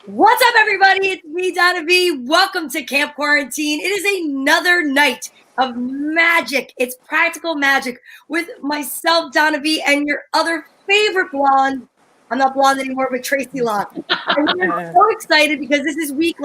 What's up, everybody? It's me, Donna V. Welcome to Camp Quarantine. It is another night of magic. It's practical magic with myself, Donna V, and your other favorite blonde. I'm not blonde anymore, but Tracy Locke. I'm so excited because this is week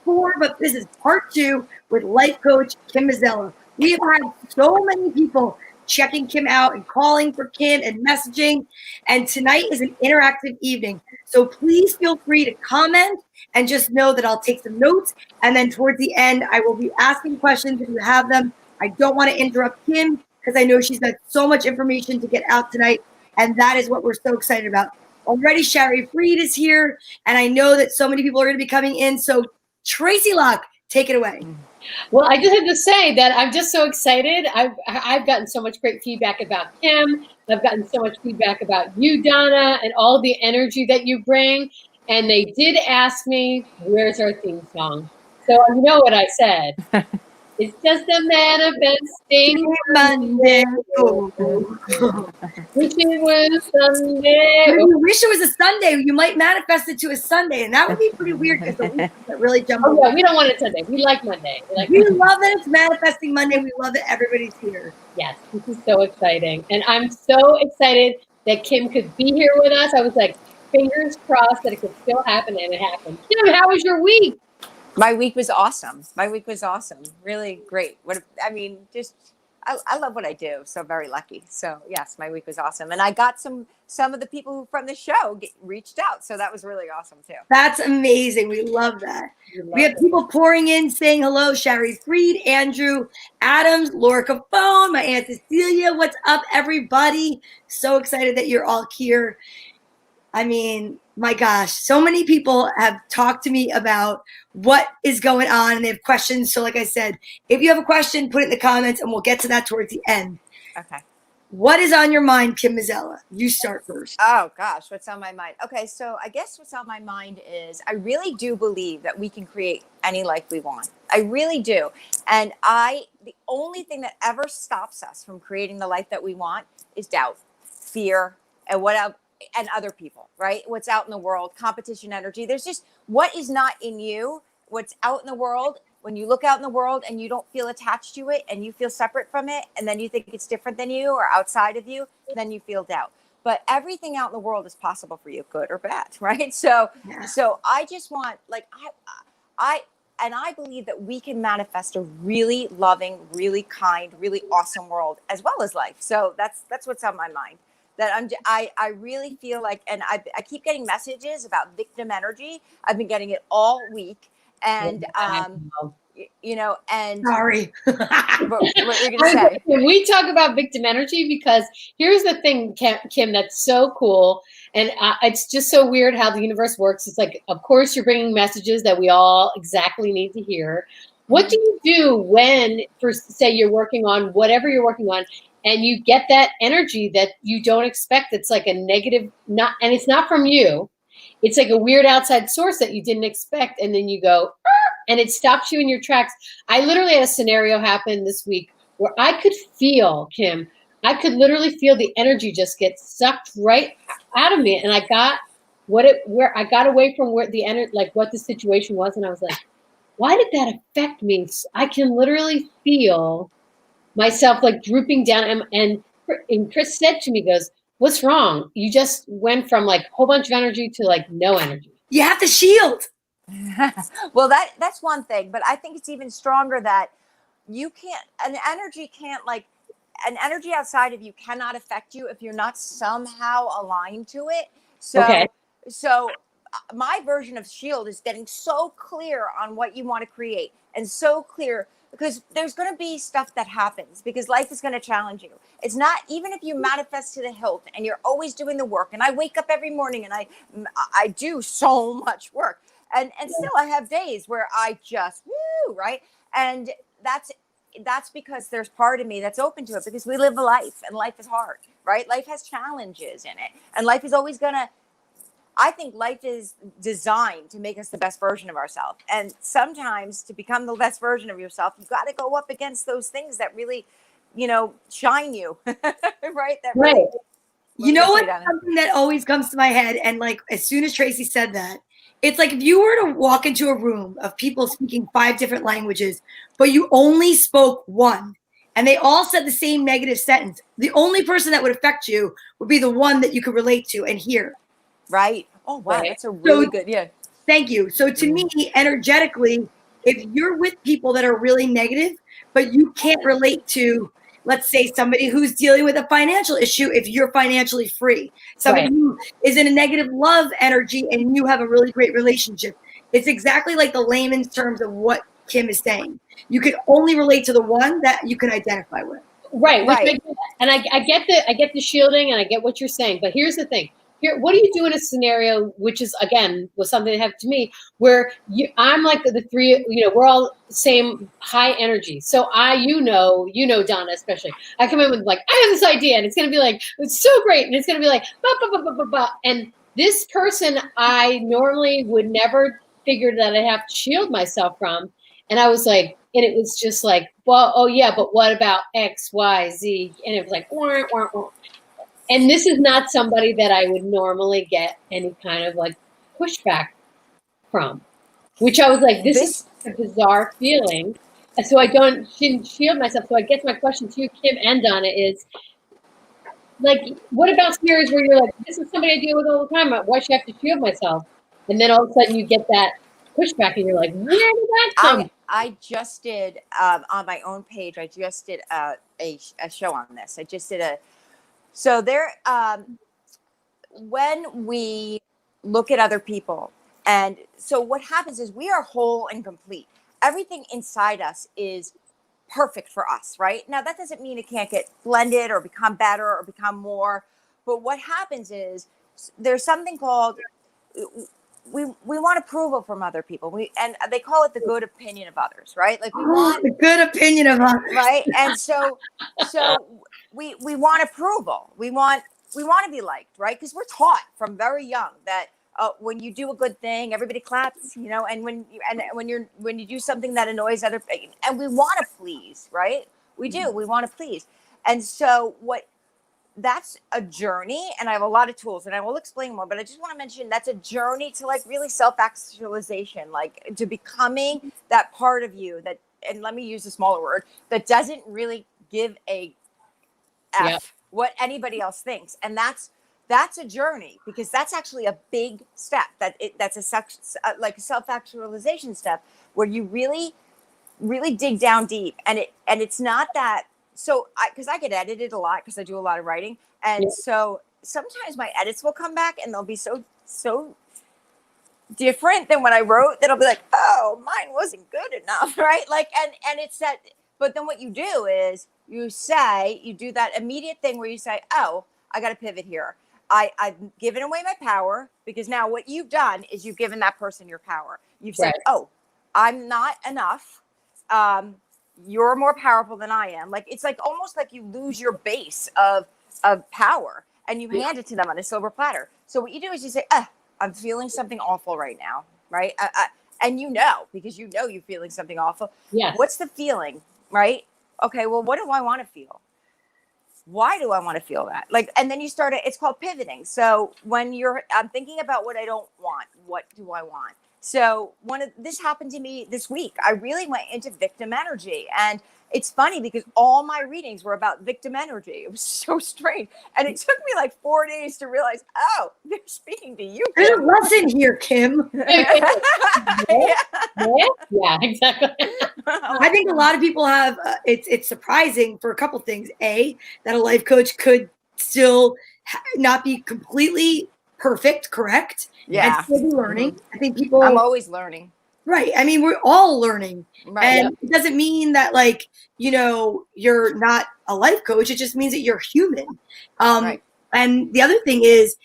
4, but this is part 2 with Life Coach Kim Mazella. We have had so many people checking Kim out and calling for Kim and messaging. And tonight is an interactive evening. So please feel free to comment and just know that I'll take some notes. And then towards the end, I will be asking questions if you have them. I don't want to interrupt Kim because I know she's got so much information to get out tonight. And that is what we're so excited about. Already Shari Freed is here. And I know that so many people are going to be coming in. So Tracy Locke, take it away. Well, I just have to say that I'm just so excited. I've gotten so much great feedback about Kim. I've gotten so much feedback about you, Donna, and all the energy that you bring. And they did ask me, where's our theme song? So you know what I said. It's just a manifesting Monday. Wish it was Sunday. If you wish it was a Sunday, you might manifest it to a Sunday, and that would be pretty weird because the week that really jumped. Oh, yeah, we don't want it Sunday. We like Monday. We love that it's manifesting Monday. We love that everybody's here. Yes, this is so exciting. And I'm so excited that Kim could be here with us. I was like, fingers crossed that it could still happen, and it happened. Kim, how was your week? My week was awesome. Really great. I love what I do. So very lucky. So yes, my week was awesome. And I got some of the people who from the show reached out. So that was really awesome too. That's amazing. We love that. We have people pouring in saying hello. Shari Freed, Andrew Adams, Laura Capone, my Aunt Cecilia. What's up, everybody? So excited that you're all here. I mean, my gosh, so many people have talked to me about what is going on and they have questions. So like I said, if you have a question, put it in the comments and we'll get to that towards the end. Okay. What is on your mind, Kim Mazella? You start first. Oh gosh, what's on my mind? Okay, so I guess what's on my mind is I really do believe that we can create any life we want. I really do. And the only thing that ever stops us from creating the life that we want is doubt, fear, and and other people, right? What's out in the world, competition energy. There's just what is not in you, what's out in the world. When you look out in the world and you don't feel attached to it and you feel separate from it, and then you think it's different than you or outside of you, then you feel doubt. But everything out in the world is possible for you, good or bad, right? So I just want, I believe that we can manifest a really loving, really kind, really awesome world as well as life. So that's what's on my mind. That I really feel like, and I keep getting messages about victim energy. I've been getting it all week, and and sorry. what were you gonna say? We talk about victim energy because here's the thing, Kim, that's so cool, and it's just so weird how the universe works. It's like, of course, you're bringing messages that we all exactly need to hear. What do you do when, say, you're working on whatever you're working on? And you get that energy that you don't expect. It's like a negative, and it's not from you. It's like a weird outside source that you didn't expect. And then you go, and it stops you in your tracks. I literally had a scenario happen this week where I could feel, Kim, I could literally feel the energy just get sucked right out of me. And I got I got away from where the energy, like what the situation was. And I was like, why did that affect me? I can literally feel myself like drooping down, and Chris said to me, goes, what's wrong? You just went from like a whole bunch of energy to like no energy. You have to shield. Well, that's one thing, but I think it's even stronger that an energy outside of you cannot affect you if you're not somehow aligned to it. So my version of shield is getting so clear on what you want to create, and so clear, because there's going to be stuff that happens, because life is going to challenge you. It's not, even if you manifest to the hilt and you're always doing the work, and I wake up every morning and I do so much work, and still I have days where I just right, and that's because there's part of me that's open to it, because we live a life, and life is hard, right? Life has challenges in it, and life is always gonna, I think life is designed to make us the best version of ourselves. And sometimes to become the best version of yourself, you've got to go up against those things that really, shine you, right? That really You know what? Something that always comes to my head, and like as soon as Tracy said that, it's like if you were to walk into a room of people speaking 5 different languages, but you only spoke one, and they all said the same negative sentence, the only person that would affect you would be the one that you could relate to and hear. Right. Oh, wow. That's a really good, yeah. Thank you. So to me, energetically, if you're with people that are really negative, but you can't relate to, let's say, somebody who's dealing with a financial issue, if you're financially free, somebody who is in a negative love energy and you have a really great relationship, it's exactly like the layman's terms of what Kim is saying. You can only relate to the one that you can identify with. Right. And I get the shielding, and I get what you're saying. But here's the thing. Here, what do you do in a scenario, which is, again, was something that happened to me, where I'm like the 3, we're all same high energy. So you know, Donna, especially, I come in with like, I have this idea, and it's going to be like, it's so great. And it's going to be like, bah, bah, bah, bah, bah, bah. And this person, I normally would never figure that I'd have to shield myself from. And I was like, and it was just like, well, oh yeah, but what about X, Y, Z? And it was like, wah, wah, wah. And this is not somebody that I would normally get any kind of like pushback from, which I was like, this is a bizarre feeling. And so I shouldn't shield myself. So I guess my question to you, Kim and Donna, is like, what about scenarios where you're like, this is somebody I deal with all the time. Why should I have to shield myself? And then all of a sudden you get that pushback and you're like, where did that come? I just did on my own page. I just did a show on this. I just did so there, when we look at other people, and so what happens is we are whole and complete. Everything inside us is perfect for us, right? Now, that doesn't mean it can't get blended or become better or become more. But what happens is there's something called, we want approval from other people. And they call it the good opinion of others, right? Like we want the good opinion of others, right? And so we want approval. We want to be liked, right? Because we're taught from very young that when you do a good thing, everybody claps, and when you do something that annoys other, and we want to please, right? We do. We want to please, and so that's a journey, and I have a lot of tools, and I will explain more. But I just want to mention that's a journey to like really self-actualization, like to becoming that part of you that, and let me use a smaller word, that doesn't really give a F what anybody else thinks, and that's a journey, because that's actually a big step. That's a self-actualization step where you really, really dig down deep, and it's not that. So because I get edited a lot because I do a lot of writing, and so sometimes my edits will come back and they'll be so different than what I wrote that I'll be like, oh, mine wasn't good enough, right? Like, and it's that. But then what you do is you do that immediate thing where you say, oh, I got to pivot here. I've given away my power, because now what you've done is you've given that person your power. You've said, oh, I'm not enough. You're more powerful than I am. Like, it's like almost like you lose your base of power, and you hand it to them on a silver platter. So what you do is you say, I'm feeling something awful right now, right? And because you're feeling something awful. Yes. What's the feeling, right? Okay, well, what do I want to feel? Why do I want to feel that? Like, and then you start it's called pivoting. So when I'm thinking about what I don't want, what do I want? So this happened to me this week. I really went into victim energy, and it's funny because all my readings were about victim energy. It was so strange. And it took me like 4 days to realize, oh, they're speaking to you, Kim. There's a lesson here, Kim. Yeah, exactly. I think a lot of people have, it's surprising for a couple things. A, that a life coach could still not be completely perfect, correct? Yeah. And still be learning. I think I'm always learning. Right. I mean, we're all learning. Right. And it doesn't mean that, like, you're not a life coach. It just means that you're human. Right. And the other thing is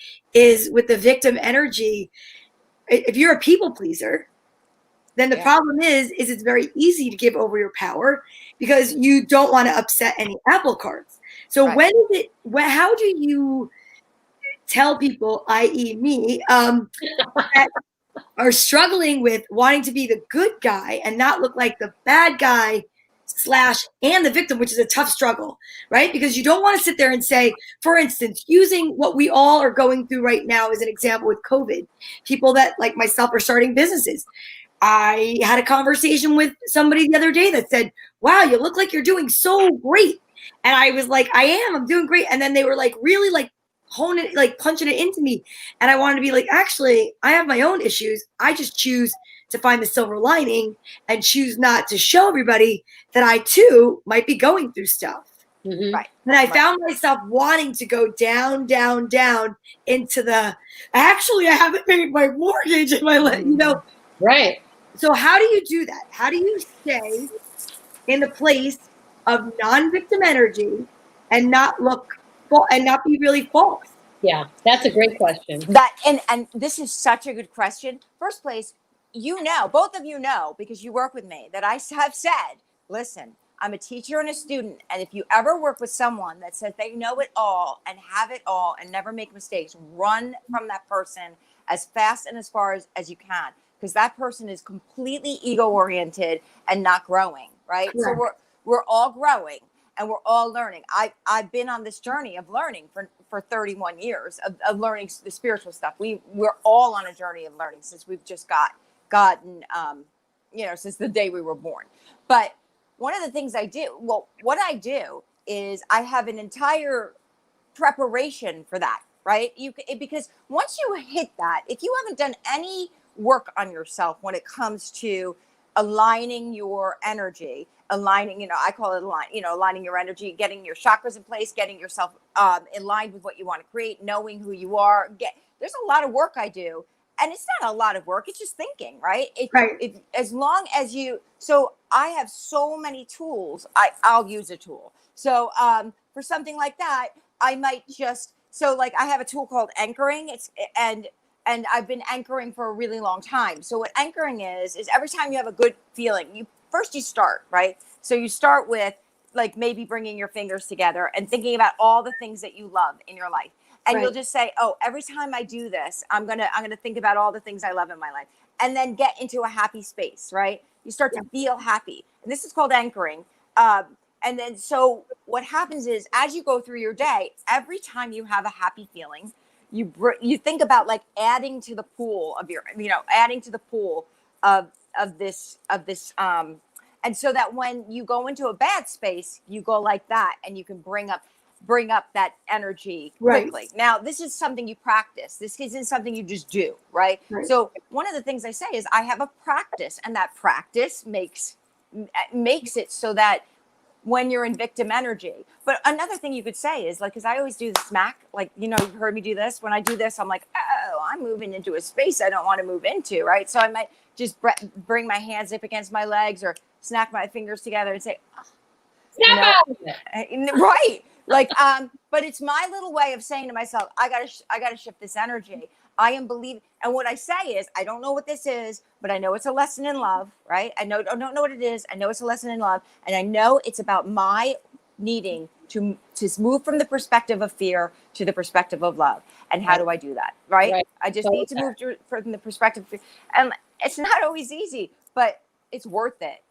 with the victim energy, if you're a people pleaser, then the problem is it's very easy to give over your power because you don't want to upset any apple carts. So how do you tell people, i.e. me, that are struggling with wanting to be the good guy and not look like the bad guy and the victim, which is a tough struggle, right? Because you don't want to sit there and say, for instance, using what we all are going through right now as an example with COVID, people that like myself are starting businesses. I had a conversation with somebody the other day that said, wow, you look like you're doing so great. And I was like, I'm doing great. And then they were like, really like honing it, like punching it into me. And I wanted to be like, actually, I have my own issues. I just choose to find the silver lining and choose not to show everybody that I too might be going through stuff. Mm-hmm. Right. And I found myself wanting to go down, down, down into I haven't paid my mortgage in my life, Right. So how do you do that? How do you stay in the place of non-victim energy and not be really false? Yeah, that's a great question. And this is such a good question. First place, both of you know, because you work with me, that I have said, listen, I'm a teacher and a student. And if you ever work with someone that says they know it all and have it all and never make mistakes, run from that person as fast and as far as you can, because that person is completely ego-oriented and not growing, right? Yeah. So we're all growing and we're all learning. I've been on this journey of learning for 31 years of learning the spiritual stuff. We're all on a journey of learning since we've just gotten since the day we were born. But one of the things what I do is I have an entire preparation for that, right? Because once you hit that, if you haven't done any work on yourself when it comes to aligning your energy, I call it aligning your energy, getting your chakras in place, getting yourself in line with what you want to create, knowing who you are. There's a lot of work I do. And it's not a lot of work. It's just thinking, right? As long as so I have so many tools, I'll use a tool. So for something like that, I might I have a tool called anchoring. And I've been anchoring for a really long time. So what anchoring is every time you have a good feeling, you start, right? So you start with like maybe bringing your fingers together and thinking about all the things that you love in your life. And You'll just say, oh, every time I do this, I'm gonna think about all the things I love in my life, and then get into a happy space, right? You start to feel happy, and this is called anchoring. And then so what happens is, as you go through your day, every time you have a happy feeling, you think about like adding to the pool of this. And so that when you go into a bad space, you go like that, and you can bring up that energy quickly. Right. Now, this is something you practice. This isn't something you just do, right? So one of the things I say is I have a practice, and that practice makes it so that when you're in victim energy. But another thing you could say is like, because I always do the smack, like, you've heard me do this. When I do this, I'm like, oh, I'm moving into a space I don't want to move into, right? So I might just bring my hands up against my legs or snack my fingers together and say, oh, right. Like, but it's my little way of saying to myself, I gotta shift this energy. I am believing. And what I say is, I don't know what this is, but I know it's a lesson in love, right? I don't know what it is. I know it's a lesson in love. And I know it's about my needing to move from the perspective of fear to the perspective of love. And how do I do that? Right. I just need to move from the perspective of fear. And it's not always easy, but it's worth it.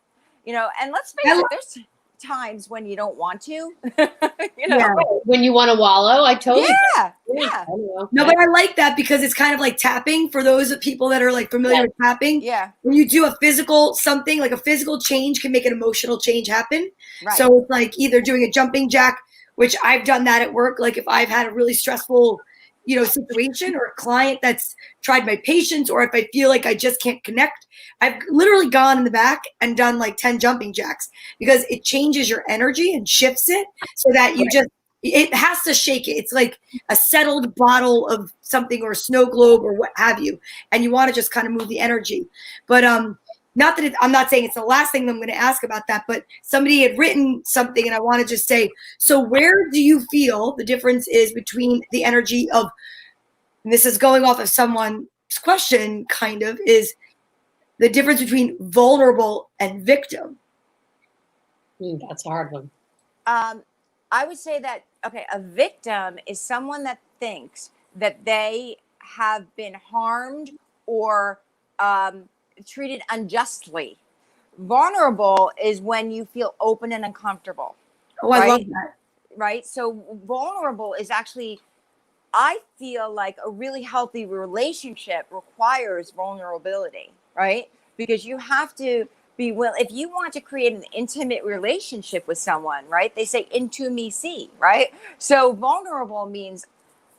And let's face it, there's times when you don't want to, when you want to wallow. I totally No, but I like that because it's kind of like tapping for those people that are like familiar with tapping. Yeah. When you do a physical something, like a physical change can make an emotional change happen. Right. So it's like either doing a jumping jack, which I've done that at work. Like if I've had a really stressful situation or a client that's tried my patience, or if I feel like I just can't connect, I've literally gone in the back and done like 10 jumping jacks because it changes your energy and shifts it so that it has to shake it. It's like a settled bottle of something or a snow globe or what have you. And you want to just kind of move the energy. But not that I'm not saying it's the last thing that I'm going to ask about that, but somebody had written something and I want to just say, so where do you feel the difference is between the energy of, and this is going off of someone's question kind of, is the difference between vulnerable and victim? That's a hard one. I would say that, a victim is someone that thinks that they have been harmed or treated unjustly, Vulnerable is when you feel open and uncomfortable. Oh, I love that. Right. So vulnerable is actually, I feel like a really healthy relationship requires vulnerability, right? Because you have to be willing, if you want to create an intimate relationship with someone, right? They say intimacy, right? So vulnerable means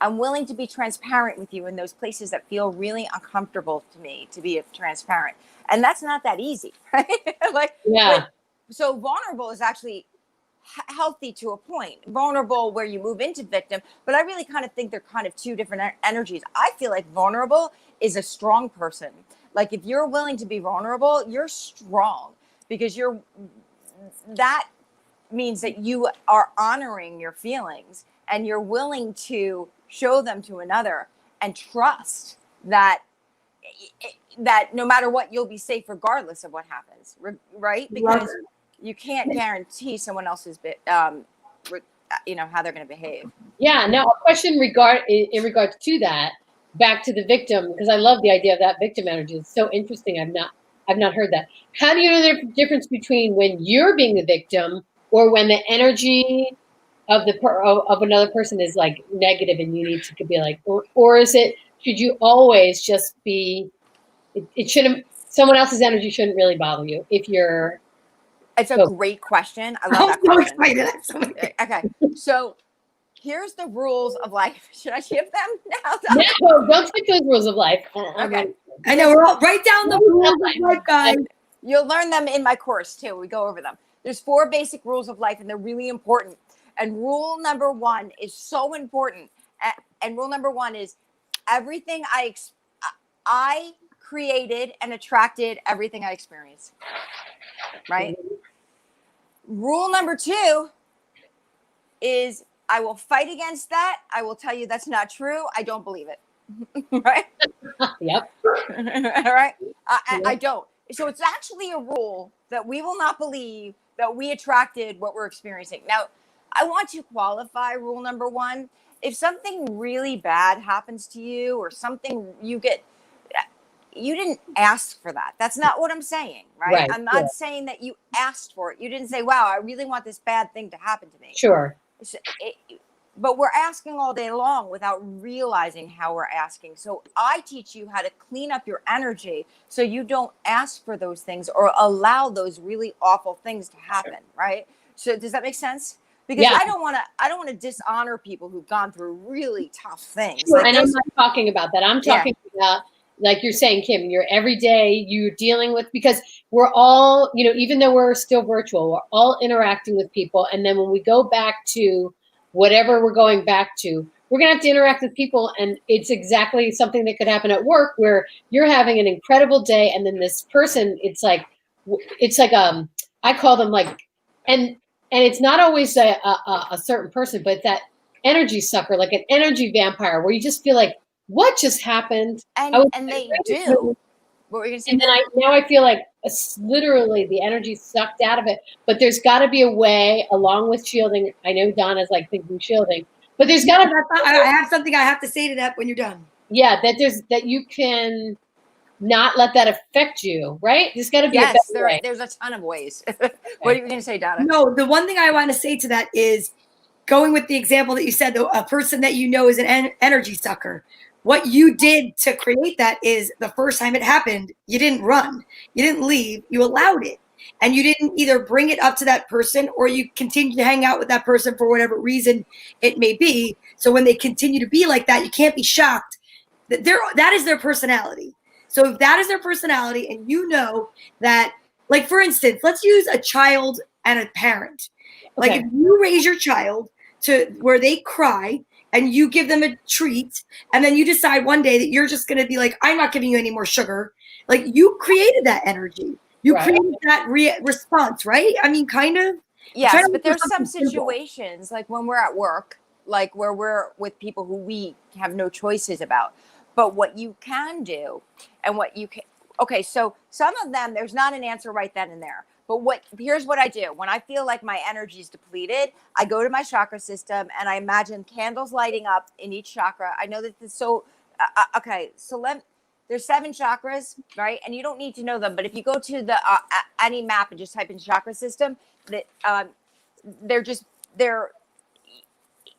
I'm willing to be transparent with you in those places that feel really uncomfortable to me to be transparent. And that's not that easy, right? Like, Yeah. So vulnerable is actually healthy to a point. Vulnerable where you move into victim, but I really kind of think they're kind of two different energies. I feel like vulnerable is a strong person. Like if you're willing to be vulnerable, you're strong, because that means that you are honoring your feelings and you're willing to show them to another and trust that no matter what, you'll be safe regardless of what happens, right? Because you can't guarantee someone else's how they're going to behave. Yeah. Now, a question in regards to that, back to the victim, because I love the idea of that victim energy. It's so interesting. I've not heard that. How do you know the difference between when you're being the victim or when the energy of of another person is like negative and you need to be like, or is it, should you always just be, it shouldn't, someone else's energy shouldn't really bother you if you're. It's a great question. I love that question. Okay. So here's the rules of life. Should I ship them now? No, don't skip those rules of life. Okay. I know, we're all write down the rules of life, guys. You'll learn them in my course too. We go over them. There's 4 basic rules of life and they're really important. And rule number 1 is so important. And rule number 1 is everything I created and attracted everything I experienced. Right? Rule number 2 is I will fight against that. I will tell you that's not true. I don't believe it. Right? Yep. All right. I don't. So it's actually a rule that we will not believe that we attracted what we're experiencing. Now, I want to qualify rule number 1. If something really bad happens to you or something you didn't ask for that. That's not what I'm saying, right? I'm not saying that you asked for it. You didn't say, wow, I really want this bad thing to happen to me. Sure. But we're asking all day long without realizing how we're asking. So I teach you how to clean up your energy so you don't ask for those things or allow those really awful things to happen, right? So does that make sense? Because I don't want to dishonor people who've gone through really tough things. Sure, and I'm not talking about that. I'm talking about, like you're saying, Kim, you're every day you're dealing with, because we're all, even though we're still virtual, we're all interacting with people. And then when we go back to whatever we're going back to, we're going to have to interact with people. And it's exactly something that could happen at work where you're having an incredible day. And then this person, it's like, I call them like, and it's not always a certain person, but that energy sucker, like an energy vampire, where you just feel like, what just happened? And they do. What were you going to say? And then I feel like literally the energy sucked out of it. But there's got to be a way, along with shielding. I know Donna's like thinking shielding, but there's got to. I have something I have to say to that when you're done. Yeah, that you can not let that affect you, right? There's got to be a better way. There's a ton of ways. What are you going to say, Donna? No, the one thing I want to say to that is going with the example that you said, a person that you know is an energy sucker. What you did to create that is the first time it happened, you didn't run, you didn't leave, you allowed it. And you didn't either bring it up to that person or you continue to hang out with that person for whatever reason it may be. So when they continue to be like that, you can't be shocked that that is their personality. So if that is their personality and you know that, like, for instance, let's use a child and a parent. Like if you raise your child to where they cry and you give them a treat and then you decide one day that you're just going to be like, I'm not giving you any more sugar. Like you created that energy. You created that response, right? I mean, kind of. Yes, but there's some situations like when we're at work, like where we're with people who we have no choices about. But what you can do and what you can, so some of them, there's not an answer right then and there. But here's what I do. When I feel like my energy is depleted, I go to my chakra system and I imagine candles lighting up in each chakra. I know that this is so, there's 7 chakras, right? And you don't need to know them, but if you go to the any map and just type in chakra system, that they're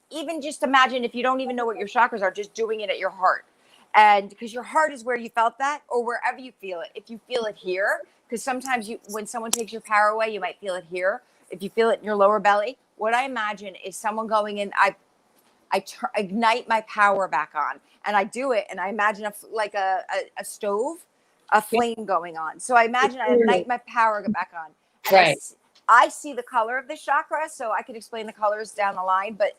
even just imagine if you don't even know what your chakras are, just doing it at your heart. And because your heart is where you felt that, or wherever you feel it. If you feel it here, because sometimes when someone takes your power away, you might feel it here. If you feel it in your lower belly, what I imagine is someone going in, I ignite my power back on, and I do it, and I imagine like a stove, a flame going on. So I imagine I ignite my power back on, and Right. I see the color of the chakra, so I can explain the colors down the line. But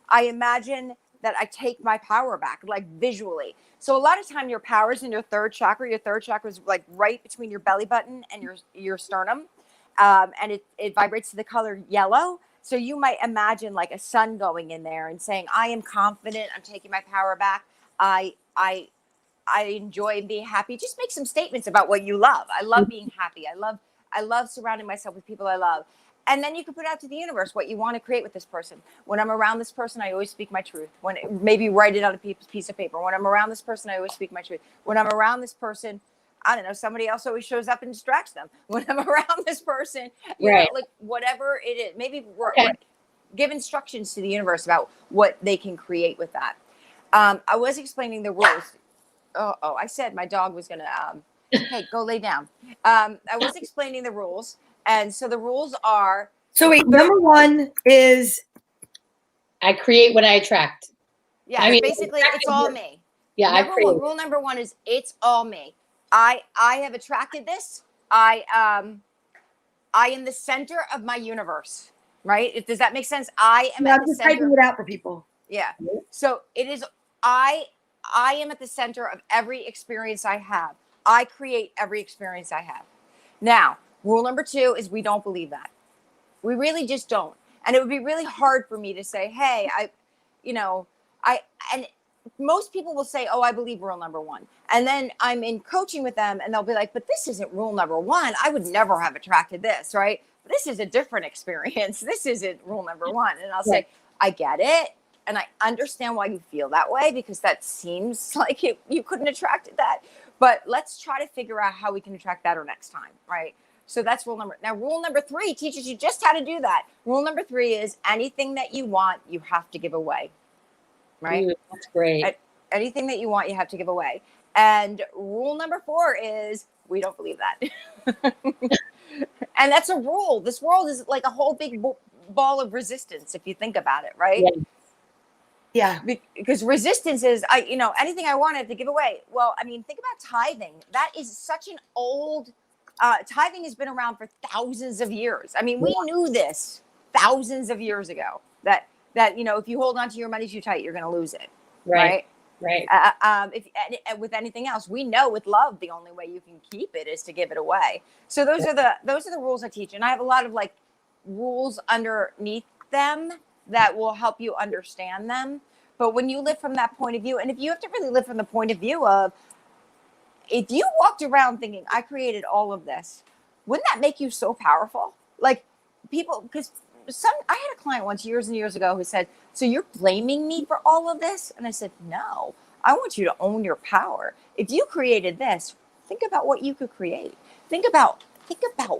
I imagine that I take my power back, like visually. So a lot of time, your power's in your third chakra. Your third chakra is like right between your belly button and your sternum, and it vibrates to the color yellow. So you might imagine like a sun going in there and saying, I am confident, I'm taking my power back. I enjoy being happy. Just make some statements about what you love. I love being happy. I love surrounding myself with people I love. And then you can put out to the universe what you want to create with this person. When I'm around this person, I always speak my truth. Maybe write it on a piece of paper. When I'm around this person, I always speak my truth. When I'm around this person, I don't know, somebody else always shows up and distracts them. When I'm around this person, you know, like whatever it is, maybe give instructions to the universe about what they can create with that. I was explaining the rules. Oh, I said my dog was going to, hey, go lay down. I was explaining the rules. And so the rules are. So wait, number 1 is. I create what I attract. Yeah, I mean, basically it's all me. Yeah. Rule number 1 is it's all me. I have attracted this. I am the center of my universe, right? Does that make sense? I am at the center. I'm just typing it out for people. Yeah. So it is, I am at the center of every experience I have. I create every experience I have. Now, rule number 2 is we don't believe that. We really just don't. And it would be really hard for me to say, hey, and most people will say, oh, I believe rule number 1. And then I'm in coaching with them and they'll be like, but this isn't rule number 1. I would never have attracted this, right? This is a different experience. This isn't rule number 1. And I'll say, I get it. And I understand why you feel that way, because that seems like you couldn't attract that. But let's try to figure out how we can attract better next time, right? So that's rule number. Now, rule number 3 teaches you just how to do that. Rule number 3 is anything that you want, you have to give away. Right? Ooh, that's great. Anything that you want, you have to give away. And rule number 4 is we don't believe that. And that's a rule. This world is like a whole big ball of resistance, if you think about it, right? Yeah. Because resistance is, anything I want, I have to give away. Well, I mean, think about tithing. That is such an old, tithing has been around for thousands of years. I mean, we knew this thousands of years ago, that if you hold on to your money too tight, you're going to lose it. Right. With anything else, we know with love, the only way you can keep it is to give it away. So those are the rules I teach. And I have a lot of like rules underneath them that will help you understand them. But when you live from that point of view, and if you have to really live from the point of view of, if you walked around thinking I created all of this, wouldn't that make you so powerful? Like people, because I had a client once years and years ago who said, so you're blaming me for all of this? And I said, no, I want you to own your power. If you created this, think about what you could create. Think about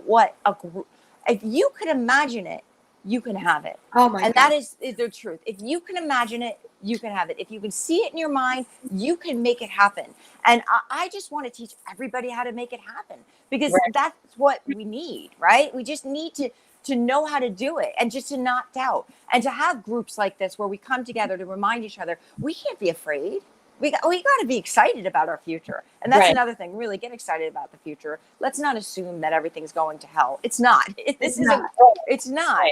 what a group, if you could imagine it, you can have it. Oh my God. And that is the truth. If you can imagine it, you can have it. If you can see it in your mind, you can make it happen. And I just want to teach everybody how to make it happen, because that's what we need, right? We just need to know how to do it, and just to not doubt, and to have groups like this where we come together to remind each other, we can't be afraid. We got to be excited about our future. And that's another thing, really get excited about the future. Let's not assume that everything's going to hell. It's not. It's not.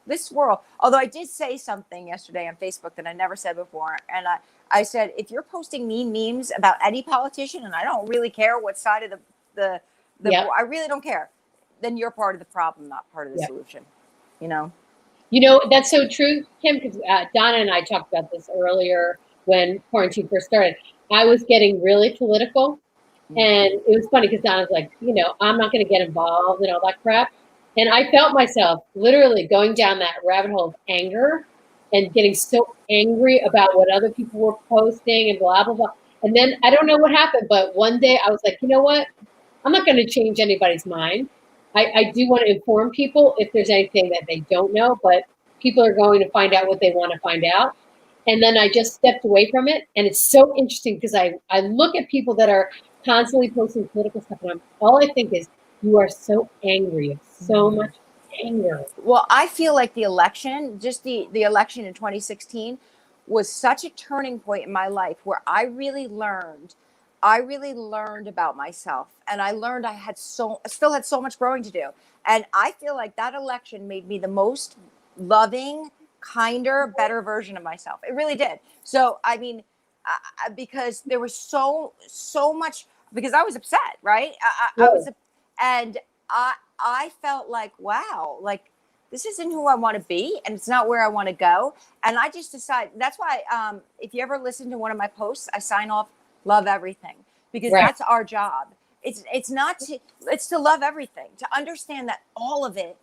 This world. Although I did say something yesterday on Facebook that I never said before. And I said, if you're posting mean memes about any politician, and I don't really care what side of the I really don't care, then you're part of the problem, not part of the solution. That's so true, Kim, because Donna and I talked about this earlier when quarantine first started. I was getting really political, and it was funny because Donna's like, I'm not going to get involved and all that crap. And I felt myself literally going down that rabbit hole of anger and getting so angry about what other people were posting and blah, blah, blah. And then I don't know what happened, but one day I was like, you know what? I'm not going to change anybody's mind. I do want to inform people if there's anything that they don't know, but people are going to find out what they want to find out. And then I just stepped away from it. And it's so interesting because I look at people that are constantly posting political stuff, and all I think is, you are so angry. You have so much anger. Well, I feel like the election, just the election in 2016, was such a turning point in my life where I really learned about myself, and I learned I still had so much growing to do. And I feel like that election made me the most loving, kinder, better version of myself. It really did. So, I mean, because there was so much, because I was upset, right? I was, and I felt like, wow, like this isn't who I want to be, and it's not where I want to go. And I just decided, that's why, if you ever listen to one of my posts, I sign off, love everything, because that's our job. It's to love everything, to understand that all of it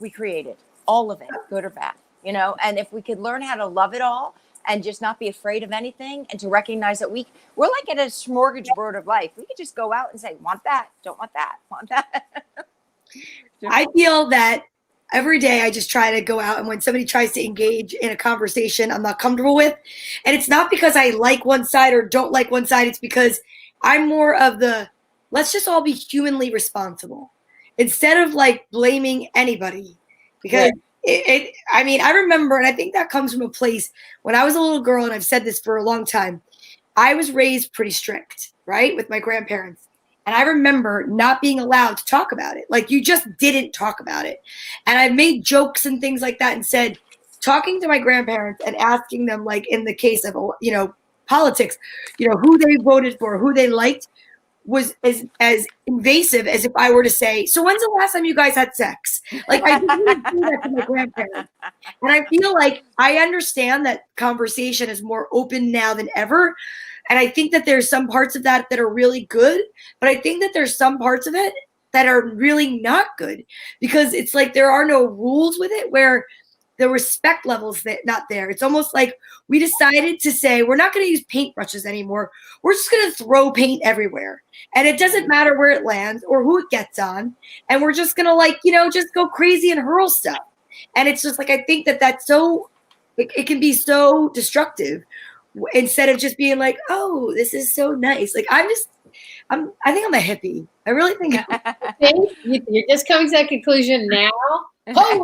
we created, all of it, good or bad, you know. And if we could learn how to love it all and just not be afraid of anything, and to recognize that we're like at a smorgasbord of life. We could just go out and say, want that, don't want that, want that. I feel that every day I just try to go out, and when somebody tries to engage in a conversation I'm not comfortable with, and it's not because I like one side or don't like one side, it's because I'm more of the, let's just all be humanly responsible instead of like blaming anybody. Because I mean, I remember, and I think that comes from a place when I was a little girl, and I've said this for a long time, I was raised pretty strict, right, with my grandparents. And I remember not being allowed to talk about it. Like, you just didn't talk about it. And I've made jokes and things like that and said, talking to my grandparents and asking them, like in the case of, you know, politics, you know, who they voted for, who they liked, was as invasive as if I were to say, so when's the last time you guys had sex? Like, I didn't do that to my grandparents. And I feel like I understand that conversation is more open now than ever. And I think that there's some parts of that that are really good, but I think that there's some parts of it that are really not good, because it's like there are no rules with it, where the respect levels that not there. It's almost like we decided to say, we're not going to use paintbrushes anymore. We're just going to throw paint everywhere. And it doesn't matter where it lands or who it gets on. And we're just going to, like, you know, just go crazy and hurl stuff. And it's just like, I think that that's so, it can be so destructive, instead of just being like, oh, this is so nice. Like, I think I'm a hippie. I really think you're just coming to that conclusion now. Well,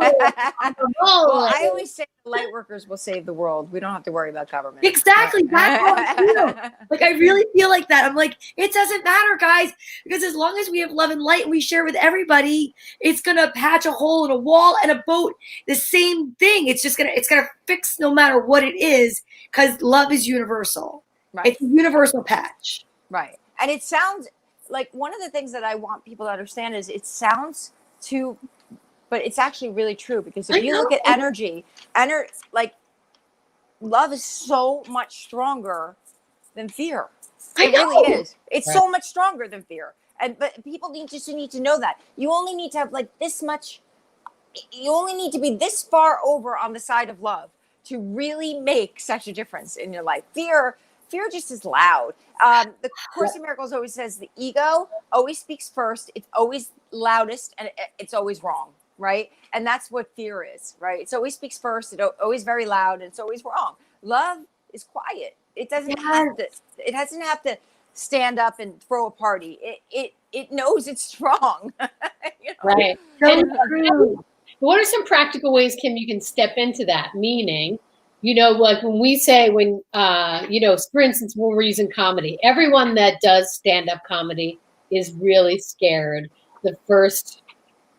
I always say the light workers will save the world. We don't have to worry about government. Exactly. That's how I feel. Like, I really feel like that. I'm like, it doesn't matter, guys, because as long as we have love and light and we share with everybody, it's gonna patch a hole in a wall and a boat. The same thing. It's gonna fix no matter what it is, because love is universal. Right. It's a universal patch. Right. And it sounds like, one of the things that I want people to understand is, it sounds too, but it's actually really true, because if you look at energy, like, love is so much stronger than fear. It really is. It's so much stronger than fear. But people need to know that. You only need to have like this much, you only need to be this far over on the side of love to really make such a difference in your life. Fear just is loud. The Course in Miracles always says the ego always speaks first. It's always loudest, and it's always wrong, right? And that's what fear is, right? It always speaks first. It's always very loud, and it's always wrong. Love is quiet. It doesn't have to. It doesn't have to stand up and throw a party. It knows it's strong. You know? Right. And what are some practical ways, Kim, you can step into that? Meaning, you know, like when we say, you know, for instance, when we're using comedy, everyone that does stand-up comedy is really scared the first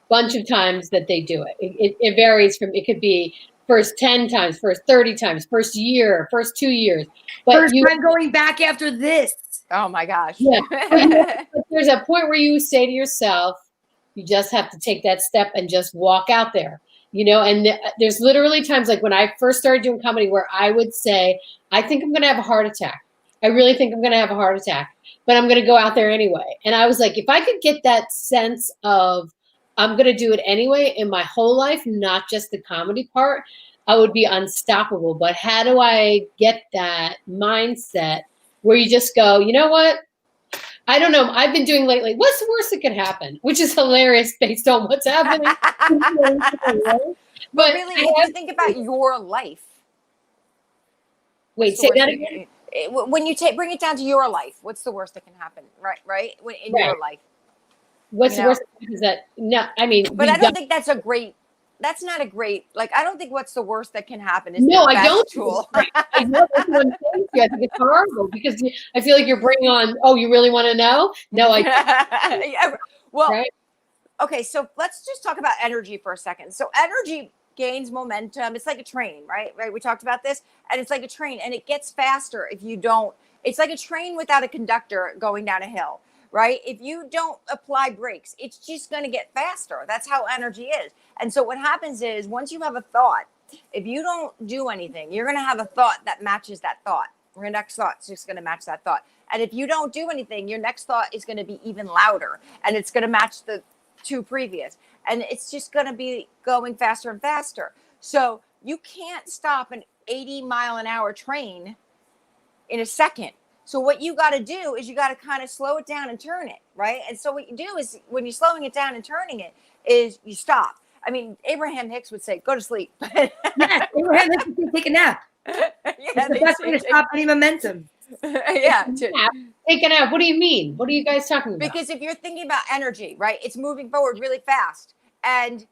bunch of times that they do it. It varies from, it could be first 10 times, first 30 times, first year, first 2 years. But first time going back after this. Oh my gosh. Yeah. But there's a point where you say to yourself, you just have to take that step and just walk out there. You know, and there's literally times, like when I first started doing comedy, where I would say, I think I'm going to have a heart attack. I really think I'm going to have a heart attack, but I'm going to go out there anyway. And I was like, if I could get that sense of, I'm going to do it anyway in my whole life, not just the comedy part, I would be unstoppable. But how do I get that mindset where you just go, you know what? I don't know. I've been doing lately, what's the worst that could happen? Which is hilarious based on what's happening. But really, if you think about your life. Wait, say that again? When you bring it down to your life, what's the worst that can happen? Right? In your life. What's the worst is that, no, I mean. But I don't think that's not a great, like, I don't think what's the worst that can happen is no, the best I don't. tool. I know that's what I'm saying to you. I think it's horrible because I feel like you're bringing on, oh, you really want to know? No, I don't. Yeah, well, right? Okay, so let's just talk about energy for a second. So energy gains momentum. It's like a train, right? We talked about this, and it's like a train, and it gets faster if you don't. It's like a train without a conductor going down a hill, right? If you don't apply brakes, it's just going to get faster. That's how energy is. And so what happens is once you have a thought, if you don't do anything, you're going to have a thought that matches that thought. Your next thought's just going to match that thought. And if you don't do anything, your next thought is going to be even louder, and it's going to match the two previous, and it's just going to be going faster and faster. So you can't stop an 80-mile-an-hour train in a second. So what you got to do is you got to kind of slow it down and turn it, right? And so what you do is when you're slowing it down and turning it is you stop. I mean, Abraham Hicks would say, go to sleep. Yes, Abraham Hicks would take a nap. Yeah, it's the best way to stop any momentum. Yeah. Take a nap. What do you mean? What are you guys talking about? Because if you're thinking about energy, right, it's moving forward really fast. And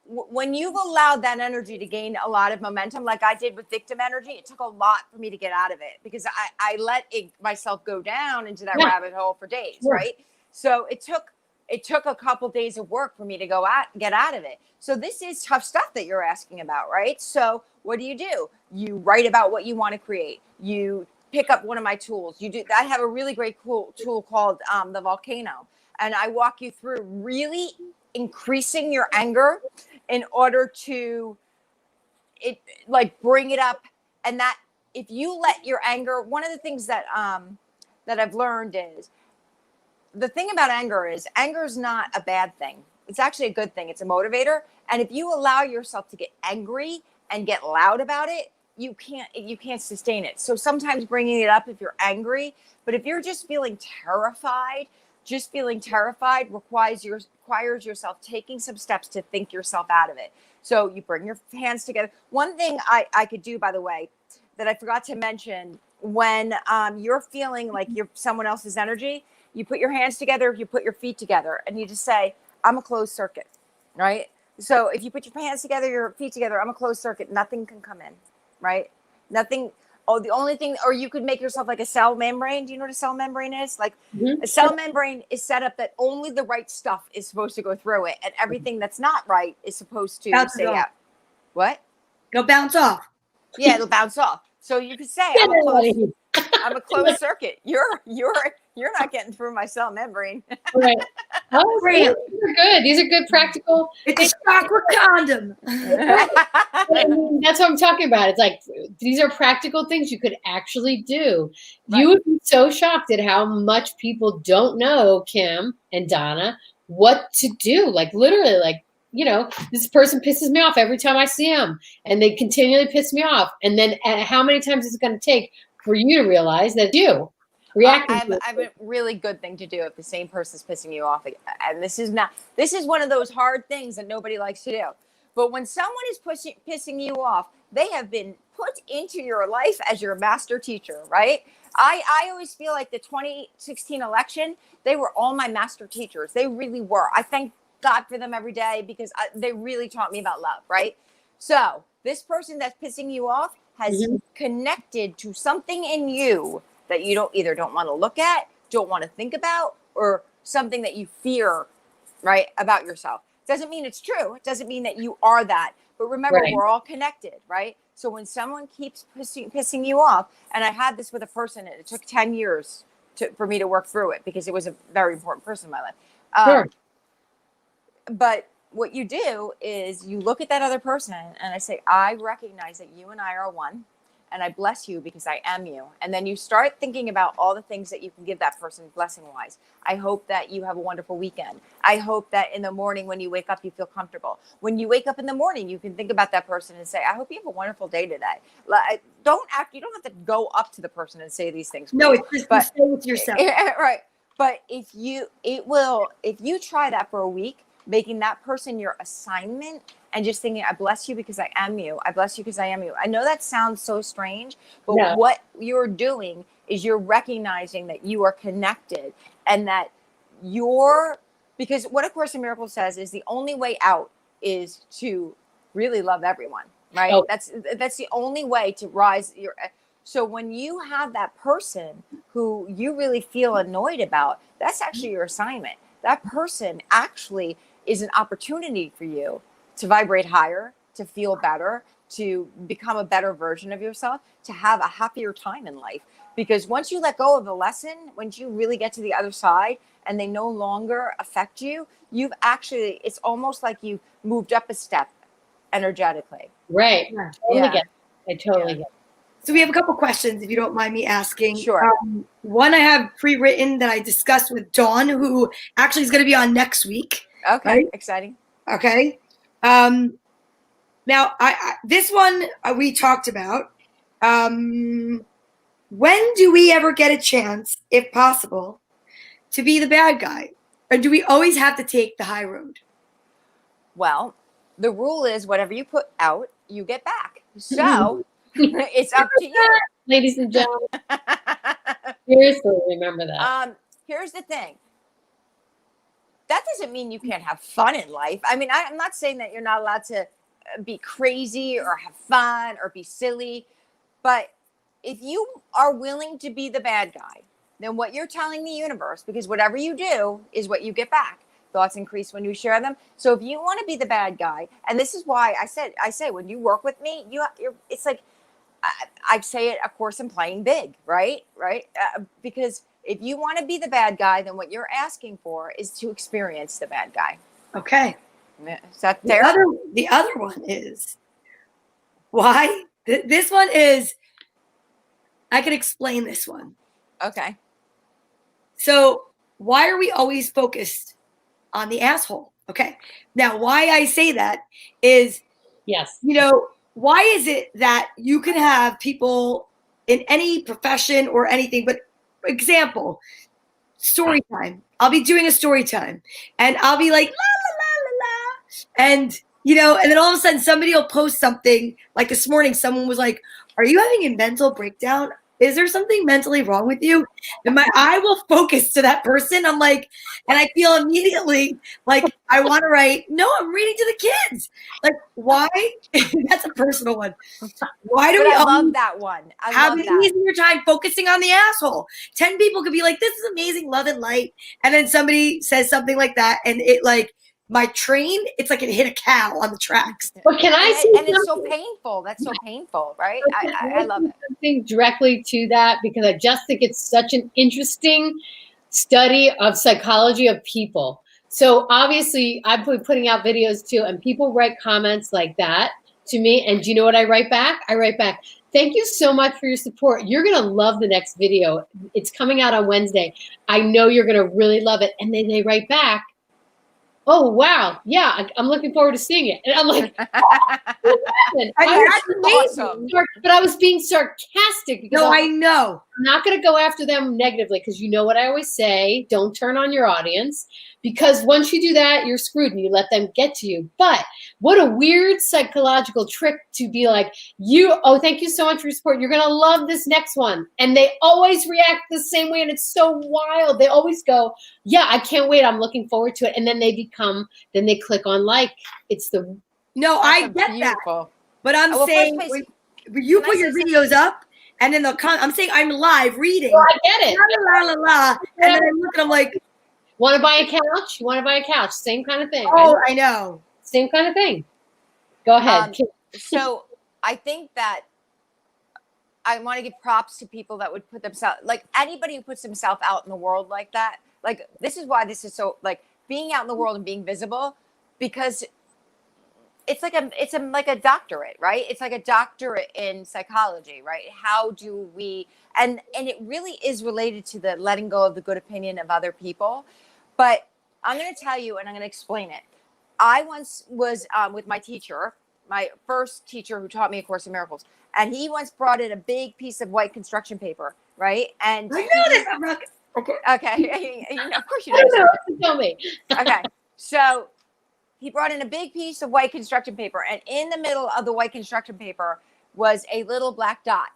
when you've allowed that energy to gain a lot of momentum, like I did with victim energy, it took a lot for me to get out of it because I let myself go down into that rabbit hole for days, right? So it took a couple days of work for me to get out of it. So this is tough stuff that you're asking about, right? So what do? You write about what you want to create. You pick up one of my tools. I have a really great cool tool called the volcano. And I walk you through really increasing your anger in order to bring it up. And that if you let your anger, one of the things that I've learned is the thing about anger is not a bad thing. It's actually a good thing. It's a motivator. And if you allow yourself to get angry and get loud about it, you can't sustain it. So sometimes bringing it up if you're angry, but if you're just feeling terrified requires yourself taking some steps to think yourself out of it. So you bring your hands together. One thing I could do, by the way, that I forgot to mention, when you're feeling like you're someone else's energy, you put your hands together, you put your feet together, and you just say, I'm a closed circuit, right? So if you put your hands together, your feet together, I'm a closed circuit, nothing can come in. Right? Nothing. Oh, the only thing, or you could make yourself like a cell membrane. Do you know what a cell membrane is? Like a cell membrane is set up that only the right stuff is supposed to go through it, and everything that's not right is supposed to stay out. What? It'll bounce off. Yeah, it'll bounce off. So you could say, I'm a closed circuit. You're not getting through my cell membrane. Right. Oh, great. These are good. These are good practical. It's a chakra condom. I mean, that's what I'm talking about. It's like these are practical things you could actually do. Right. You would be so shocked at how much people don't know, Kim and Donna, what to do. Like literally, like, you know, this person pisses me off every time I see them, and they continually piss me off. And then how many times is it going to take for you to realize that you react? I have a really good thing to do if the same person's pissing you off. And this is one of those hard things that nobody likes to do. But when someone is pissing you off, they have been put into your life as your master teacher, right? I always feel like the 2016 election, they were all my master teachers. They really were. I thank God for them every day because they really taught me about love, right? So this person that's pissing you off has connected to something in you that you don't want to look at, don't want to think about, or something that you fear, right, about yourself. Doesn't mean it's true. It doesn't mean that you are that. But remember, we're all connected, right? So when someone keeps pissing you off, and I had this with a person, and it took 10 years for me to work through it because it was a very important person in my life. Sure. But what you do is you look at that other person and I say, I recognize that you and I are one. and I bless you because I am you. And then you start thinking about all the things that you can give that person blessing wise. I hope that you have a wonderful weekend. I hope that in the morning when you wake up, you feel comfortable. When you wake up in the morning, you can think about that person and say, I hope you have a wonderful day today. You don't have to go up to the person and say these things. No, it's just stay with yourself. Right. But if you try that for a week, making that person your assignment and just thinking, I bless you because I am you. I bless you because I am you. I know that sounds so strange, but what you're doing is you're recognizing that you are connected and that because what A Course in Miracles says is the only way out is to really love everyone, right? Oh. That's the only way to rise so when you have that person who you really feel annoyed about, that's actually your assignment. That person actually is an opportunity for you to vibrate higher, to feel better, to become a better version of yourself, to have a happier time in life. Because once you let go of the lesson, once you really get to the other side and they no longer affect you, it's almost like you've moved up a step energetically. Right. I totally get it. So we have a couple questions, if you don't mind me asking. Sure. One I have pre-written that I discussed with Dawn, who actually is going to be on next week. Okay, right? Exciting. Okay. Now, this one we talked about. When do we ever get a chance, if possible, to be the bad guy? Or do we always have to take the high road? Well, the rule is whatever you put out, you get back. So... it's up to you, ladies and gentlemen. Seriously, remember that. Here's the thing. That doesn't mean you can't have fun in life. I mean, I'm not saying that you're not allowed to be crazy or have fun or be silly, but if you are willing to be the bad guy, then what you're telling the universe, because whatever you do is what you get back. Thoughts increase when you share them. So if you want to be the bad guy, and this is why I say when you work with me, it's like. I say it, of course, in playing big, right? Because if you want to be the bad guy, then what you're asking for is to experience the bad guy. Okay. Is that fair? The other one is why? This one is, I can explain this one. Okay. So why are we always focused on the asshole? Okay. Now, why I say that is, yes, why is it that you can have people in any profession or anything, but example, story time. I'll be doing a story time and I'll be like, la, la, la, la, la. And, and then all of a sudden somebody will post something like this morning. Someone was like, are you having a mental breakdown? Is there something mentally wrong with you? And my eye will focus to that person. I'm like, and I feel immediately like I want to write, no, I'm reading to the kids. Like, why? That's a personal one. Why do I love that one. I have love an that. easier time focusing on the asshole? 10 people could be like, this is amazing, love and light. And then somebody says something like that. And it like, my train, it's like it hit a cow on the tracks. But can I say and it's so painful. That's so painful, right? I love it. Something directly to that because I just think it's such an interesting study of psychology of people. So obviously I'm putting out videos too, and people write comments like that to me. And do you know what I write back? I write back, thank you so much for your support. You're going to love the next video. It's coming out on Wednesday. I know you're going to really love it. And then they write back, oh, wow. Yeah, I'm looking forward to seeing it. And I'm like, that's awesome. But I was being sarcastic. Because I know. I'm not going to go after them negatively because you know what I always say, don't turn on your audience because once you do that, you're screwed and you let them get to you. But what a weird psychological trick to be like, thank you so much for your support. You're going to love this next one. And they always react the same way. And it's so wild. They always go, yeah, I can't wait. I'm looking forward to it. And then they click on like. I get that. But I'm saying when you put your videos up and then I'm saying I'm live reading. Oh, I get it. La, la, la, la, and then I look and I'm like, want to buy a couch? You want to buy a couch? Same kind of thing. Oh, I know. Same kind of thing. Go ahead. So I think that I want to give props to people that would put themselves, like anybody who puts themselves out in the world like that. Like, this is why this is so, like, being out in the world and being visible, because it's like a doctorate, right? It's like a doctorate in psychology, right? How do we, and it really is related to the letting go of the good opinion of other people. But I'm going to tell you, and I'm going to explain it. I once was with my teacher, my first teacher who taught me A Course in Miracles, and he once brought in a big piece of white construction paper, right? And I know this. I'm not okay. You know, of course you I know. don't know. Tell me. Okay, so he brought in a big piece of white construction paper, and in the middle of the white construction paper was a little black dot.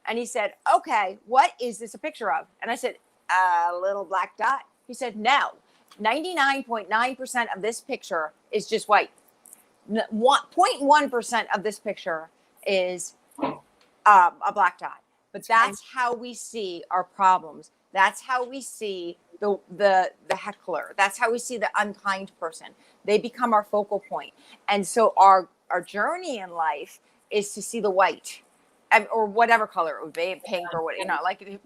And he said, "Okay, what is this a picture of?" And I said, "A little black dot." He said, "No, 99.9% of this picture is just white. 0.1% of this picture is a black dot." But that's how we see our problems. That's how we see the heckler. That's how we see the unkind person. They become our focal point. And so our journey in life is to see the white, or whatever color it would be, pink or what, you know, like,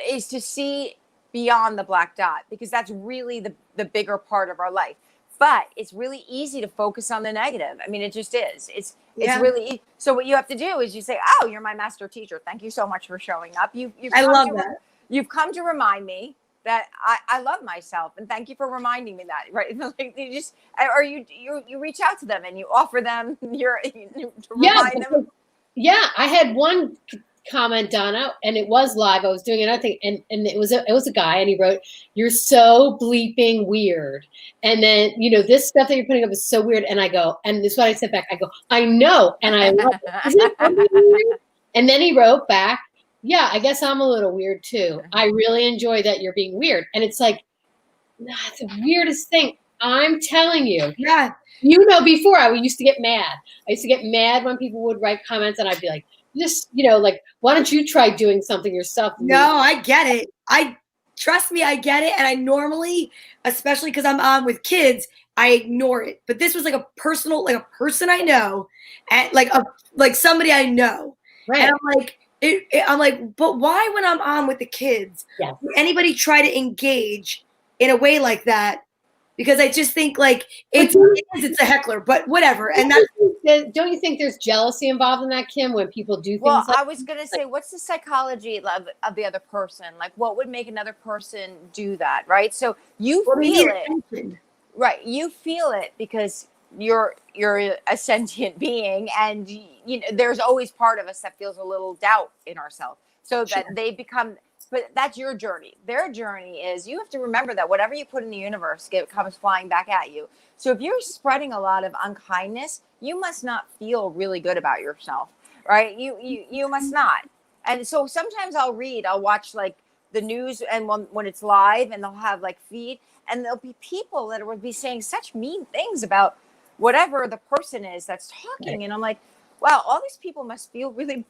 is to see beyond the black dot, because that's really the bigger part of our life. But it's really easy to focus on the negative. I mean, it just is. It's really, so what you have to do is you say, "Oh, you're my master teacher. Thank you so much for showing up. I love that. You've come to remind me that I love myself, and thank you for reminding me that." Right? Like, you just, or you reach out to them and you offer them to remind them. Yeah, I had one comment, Donna, and it was live. I was doing another thing, and it was a guy, and he wrote, "You're so bleeping weird." And then, you know, this stuff that you're putting up is so weird. And I go, and this is what I said back. I go, "I know," and I love it. Isn't it really weird? And then he wrote back, "Yeah, I guess I'm a little weird too. I really enjoy that you're being weird." And it's like, it's the weirdest thing. I'm telling you. Yeah. You know, before I used to get mad. I used to get mad when people would write comments, and I'd be like, just, you know, like, why don't you try doing something yourself? No, I get it. Trust me, I get it. And I normally, especially because I'm on with kids, I ignore it. But this was like a personal, like a person I know, and like somebody I know. Right. And I'm like, but why, when I'm on with the kids, would anybody try to engage in a way like that? Because I just think, like, it's a heckler, but whatever. And don't you think there's jealousy involved in that, Kim, when people do things? Well, I was going to say, what's the psychology of the other person? Like, what would make another person do that, right? So you feel it, right? You feel it because you're a sentient being, and you know there's always part of us that feels a little doubt in ourselves. So that they become. But that's your journey. Their journey is, you have to remember that whatever you put in the universe comes flying back at you. So if you're spreading a lot of unkindness, you must not feel really good about yourself, right? You must not. And so sometimes I'll watch like the news, and when it's live, and they'll have like feed, and there'll be people that will be saying such mean things about whatever the person is that's talking. Right. And I'm like, wow, all these people must feel really,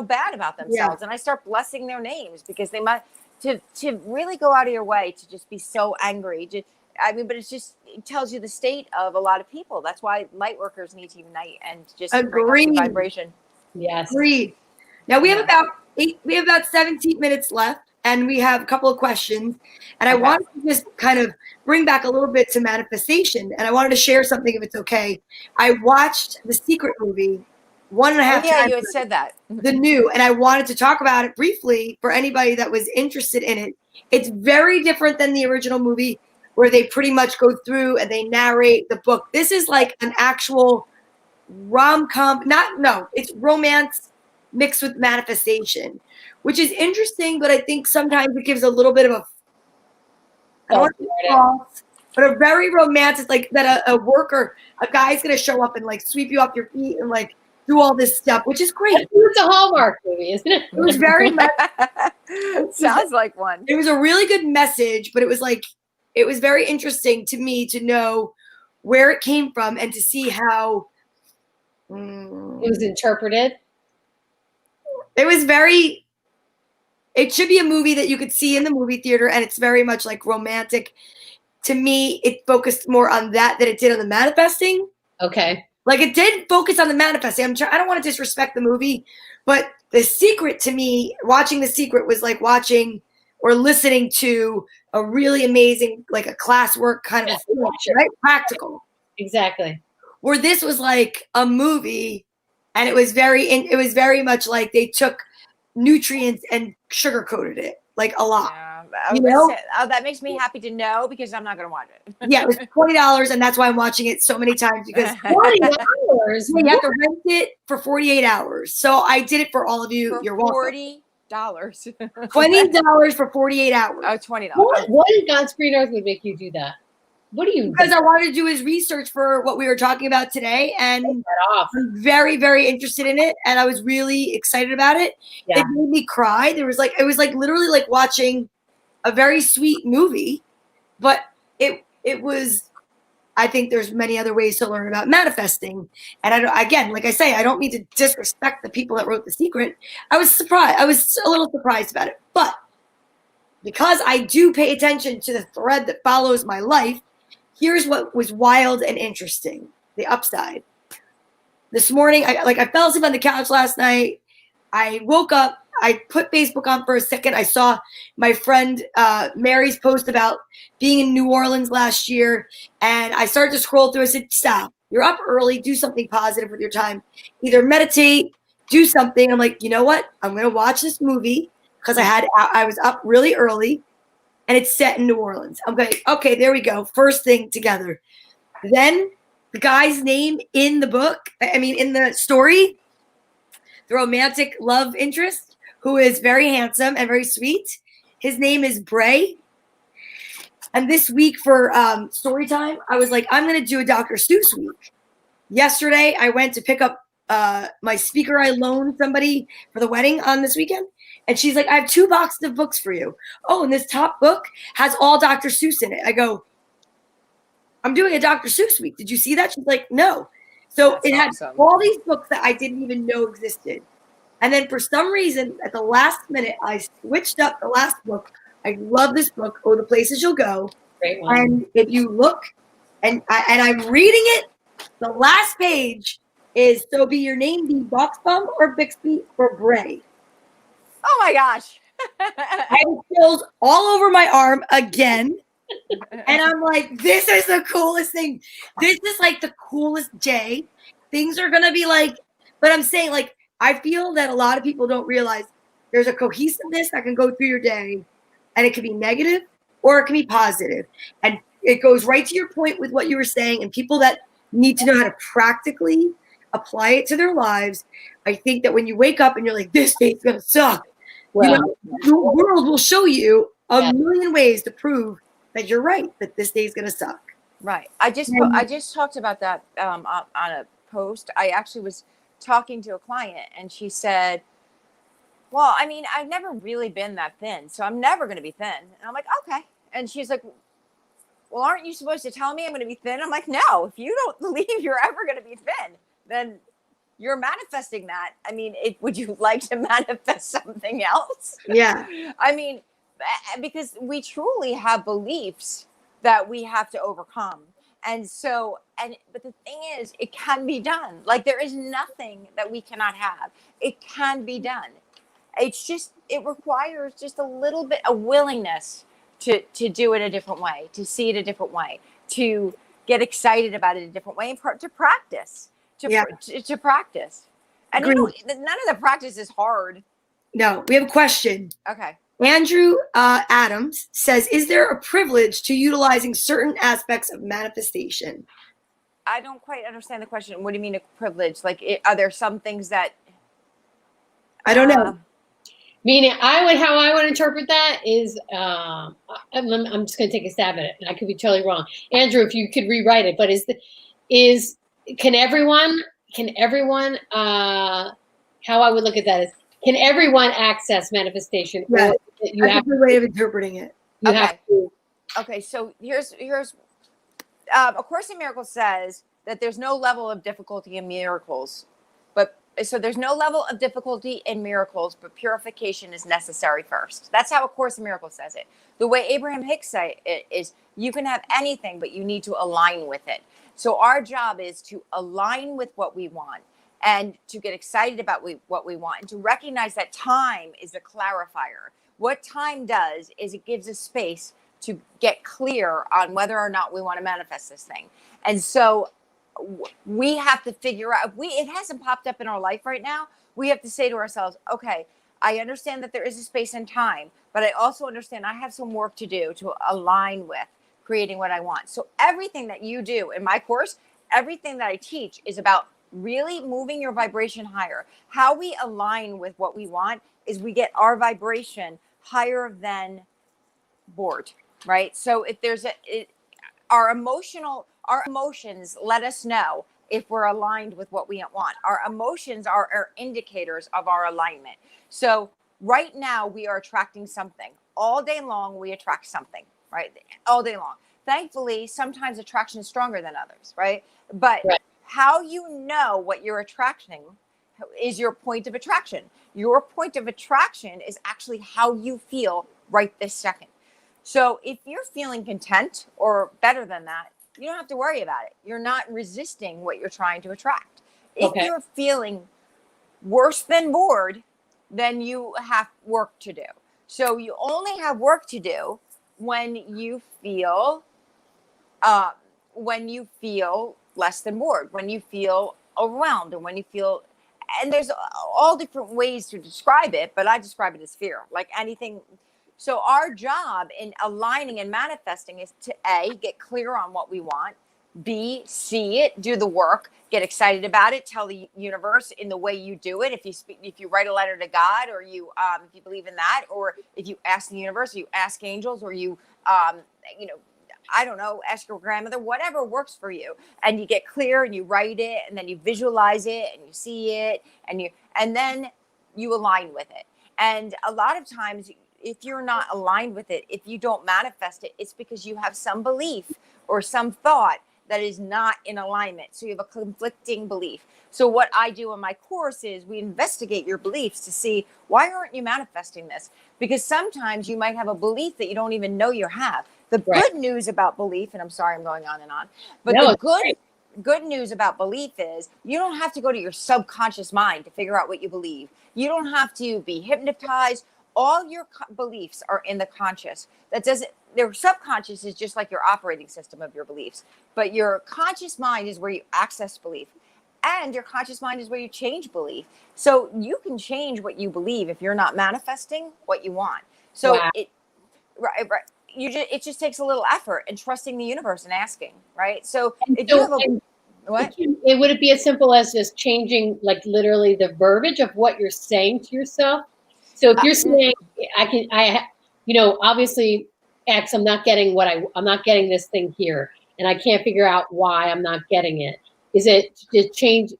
bad about themselves. Yeah. And I start blessing their names, because they might to really go out of your way to just be so angry. But it tells you the state of a lot of people. That's why light workers need to unite and just bring up the vibration. Yes. Agreed. Now we have about 17 minutes left, and we have a couple of questions. And I wanted to just kind of bring back a little bit to manifestation. And I wanted to share something, if it's okay. I watched the Secret movie 1.5 times. Yeah, you had said that. The new, and I wanted to talk about it briefly for anybody that was interested in it. It's very different than the original movie, where they pretty much go through and they narrate the book. This is like an actual rom-com. It's romance mixed with manifestation, which is interesting, but I think sometimes it gives a little bit of a very romantic, like that a guy's going to show up and like sweep you off your feet and like do all this stuff, which is great. It's a Hallmark movie, isn't it? It was very much. Sounds like one. It was a really good message, but it was very interesting to me to know where it came from and to see how it was interpreted. It should be a movie that you could see in the movie theater, and it's very much like romantic. To me, it focused more on that than it did on the manifesting. Okay. Like, it did focus on the manifesting. I don't want to disrespect the movie, but The Secret, to me, watching The Secret was like watching or listening to a really amazing, like a classwork kind of film, right? Practical. Exactly. where this was like a movie, and it was very much like they took nutrients and sugar coated it like a lot. Yeah. That makes me happy to know, because I'm not going to watch it. Yeah, it was $20, and that's why I'm watching it so many times, because $20. you have to rent it for 48 hours. So I did it for all of you. For You're welcome. $40. $20 for 48 hours. Oh, $20. What in God's green earth would make you do that? What do you? Because I wanted to do his research for what we were talking about today, and I'm very, very interested in it, and I was really excited about it. Yeah. It made me cry. It was like literally like watching a very sweet movie, but it was. I think there's many other ways to learn about manifesting, and like I say, I don't mean to disrespect the people that wrote The Secret. I was surprised. I was a little surprised about it, but because I do pay attention to the thread that follows my life. Here's what was wild and interesting. The upside. This morning, I fell asleep on the couch last night. I woke up. I put Facebook on for a second. I saw my friend Mary's post about being in New Orleans last year. And I started to scroll through. I said, stop. You're up early. Do something positive with your time. Either meditate, do something. I'm like, you know what? I'm going to watch this movie because I was up really early. And it's set in New Orleans. I'm going, okay, there we go. First thing together. Then the guy's name in the story, the romantic love interest, who is very handsome and very sweet. His name is Bray. And this week for story time, I was like, I'm going to do a Dr. Seuss week. Yesterday, I went to pick up my speaker I loaned somebody for the wedding on this weekend. And she's like, I have 2 boxes of books for you. Oh, and this top book has all Dr. Seuss in it. I go, I'm doing a Dr. Seuss week. Did you see that? She's like, no. So it had all these books that I didn't even know existed. And then for some reason, at the last minute, I switched up the last book. I love this book, Oh, the Places You'll Go. Great one. And if you look, and I'm reading it, the last page is, so be your name be Boxbum or Bixby or Bray. Oh my gosh. I have chills all over my arm again. And I'm like, this is the coolest thing. This is like the coolest day. Things are going to be like, but I'm saying, like, I feel that a lot of people don't realize there's a cohesiveness that can go through your day, and it can be negative or it can be positive. And it goes right to your point with what you were saying, and people that need to know how to practically apply it to their lives. I think that when you wake up and you're like, this day's going to suck. Well, the world will show you a million ways to prove that you're right, that this day is going to suck. Right. I just talked about that on a post. I actually was talking to a client, and she said, well, I mean, I've never really been that thin, so I'm never going to be thin. And I'm like, okay. And she's like, well, aren't you supposed to tell me I'm going to be thin? I'm like, no, if you don't believe you're ever going to be thin, then you're manifesting that. I mean, would you like to manifest something else? Yeah. I mean, because we truly have beliefs that we have to overcome. And so, but the thing is, it can be done. Like, there is nothing that we cannot have. It can be done. It's just, it requires just a little bit of willingness to do it a different way, to see it a different way, to get excited about it a different way, and to practice. To practice. And you know, none of the practice is hard. No, we have a question. Okay. Andrew Adams says, is there a privilege to utilizing certain aspects of manifestation? I don't quite understand the question. What do you mean a privilege? Like, are there some things that... I don't know. Meaning, how I would interpret that is, I'm just going to take a stab at it, and I could be totally wrong. Andrew, if you could rewrite it, but can everyone, how I would look at that is, can everyone access manifestation? Yeah, that's a good way of interpreting it. You have to. Okay, so here's A Course in Miracles says that there's no level of difficulty in miracles, so there's no level of difficulty in miracles, but purification is necessary first. That's how A Course in Miracles says it. The way Abraham Hicks say it is, you can have anything, but you need to align with it. So our job is to align with what we want, and to get excited about what we want, and to recognize that time is a clarifier. What time does is it gives us space to get clear on whether or not we want to manifest this thing. And so we have to figure out, if it hasn't popped up in our life right now, we have to say to ourselves, okay, I understand that there is a space and time, but I also understand I have some work to do to align with creating what I want. So everything that you do in my course, everything that I teach is about really moving your vibration higher. How we align with what we want is we get our vibration higher than bored, right? So if there's our emotions let us know if we're aligned with what we want. Our emotions are our indicators of our alignment. So right now we are attracting something. All day long we attract something, right? All day long. Thankfully, sometimes attraction is stronger than others, right? But how you know what you're attracting is your point of attraction. Your point of attraction is actually how you feel right this second. So if you're feeling content or better than that, you don't have to worry about it. You're not resisting what you're trying to attract. If you're feeling worse than bored, then you have work to do. So you only have work to do when you feel less than bored, when you feel overwhelmed, and when you feel, and there's all different ways to describe it, but I describe it as fear, like anything. So our job in aligning and manifesting is to A, get clear on what we want, B, see it, do the work, get excited about it, tell the universe in the way you do it. If you write a letter to God, or if you believe in that, or if you ask the universe, or you ask angels, or you I don't know, ask your grandmother, whatever works for you. And you get clear and you write it, and then you visualize it and you see it, and then you align with it. And a lot of times, if you're not aligned with it, if you don't manifest it, it's because you have some belief or some thought that is not in alignment. So you have a conflicting belief. So what I do in my course is we investigate your beliefs to see, why aren't you manifesting this? Because sometimes you might have a belief that you don't even know you have. The good news about belief, and I'm sorry I'm going on and on, but the good news about belief is you don't have to go to your subconscious mind to figure out what you believe. You don't have to be hypnotized. All your beliefs are in the conscious. Their subconscious is just like your operating system of your beliefs, but your conscious mind is where you access belief, and your conscious mind is where you change belief. So you can change what you believe if you're not manifesting what you want. So it just takes a little effort and trusting the universe and asking, right? So if you have would it be as simple as just changing, like, literally the verbiage of what you're saying to yourself? So if you're saying, obviously, X, I'm not getting I'm not getting this thing here, and I can't figure out why I'm not getting it. Is it to change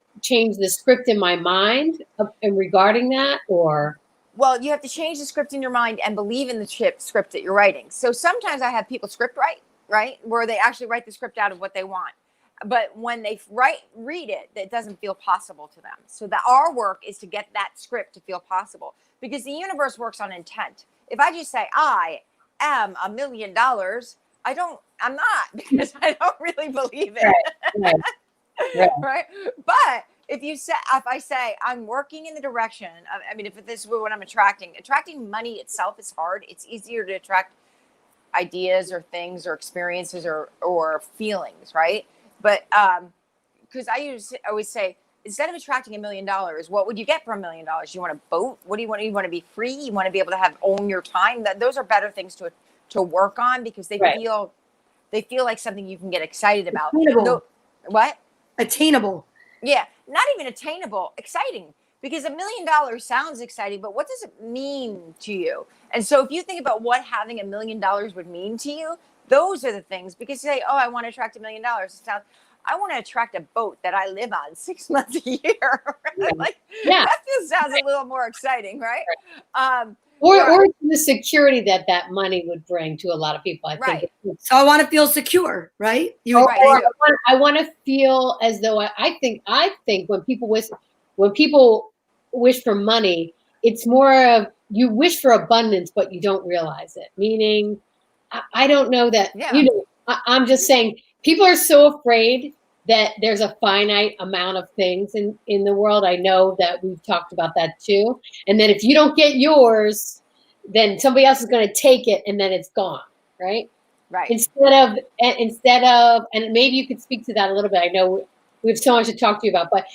the script in my mind regarding that, or? Well, you have to change the script in your mind and believe in the script that you're writing. So sometimes I have people script write, right? Where they actually write the script out of what they want. But when they read it, it doesn't feel possible to them. So our work is to get that script to feel possible, because the universe works on intent. If I just say, I am $1 million, I'm not, because I don't really believe it. Right. But if I say I'm working in the direction of, if this is what I'm attracting money itself is hard. It's easier to attract ideas or things or experiences or feelings, right? But because I always say, instead of attracting $1 million, what would you get for $1 million? You want a boat? What do you want? You want to be free? You want to be able to own your time? Those are better things to work on, because they feel like something you can get excited about. What? Attainable. Yeah, not even attainable, exciting. Because $1 million sounds exciting, but what does it mean to you? And so if you think about what having $1 million would mean to you, those are the things. Because you say, I want to attract $1 million. I want to attract a boat that I live on 6 months a year. That just sounds a little more exciting, right? Or the security that money would bring to a lot of people. I think. So I want to feel secure, right? I want to feel as though I think when people wish for money, it's more of, you wish for abundance, but you don't realize it. Meaning, I don't know that. Yeah. I'm just saying, people are so afraid that there's a finite amount of things in the world. I know that we've talked about that too. And then if you don't get yours, then somebody else is going to take it, and then it's gone, right? Right. Instead of, and maybe you could speak to that a little bit. I know We have so much to talk to you about, but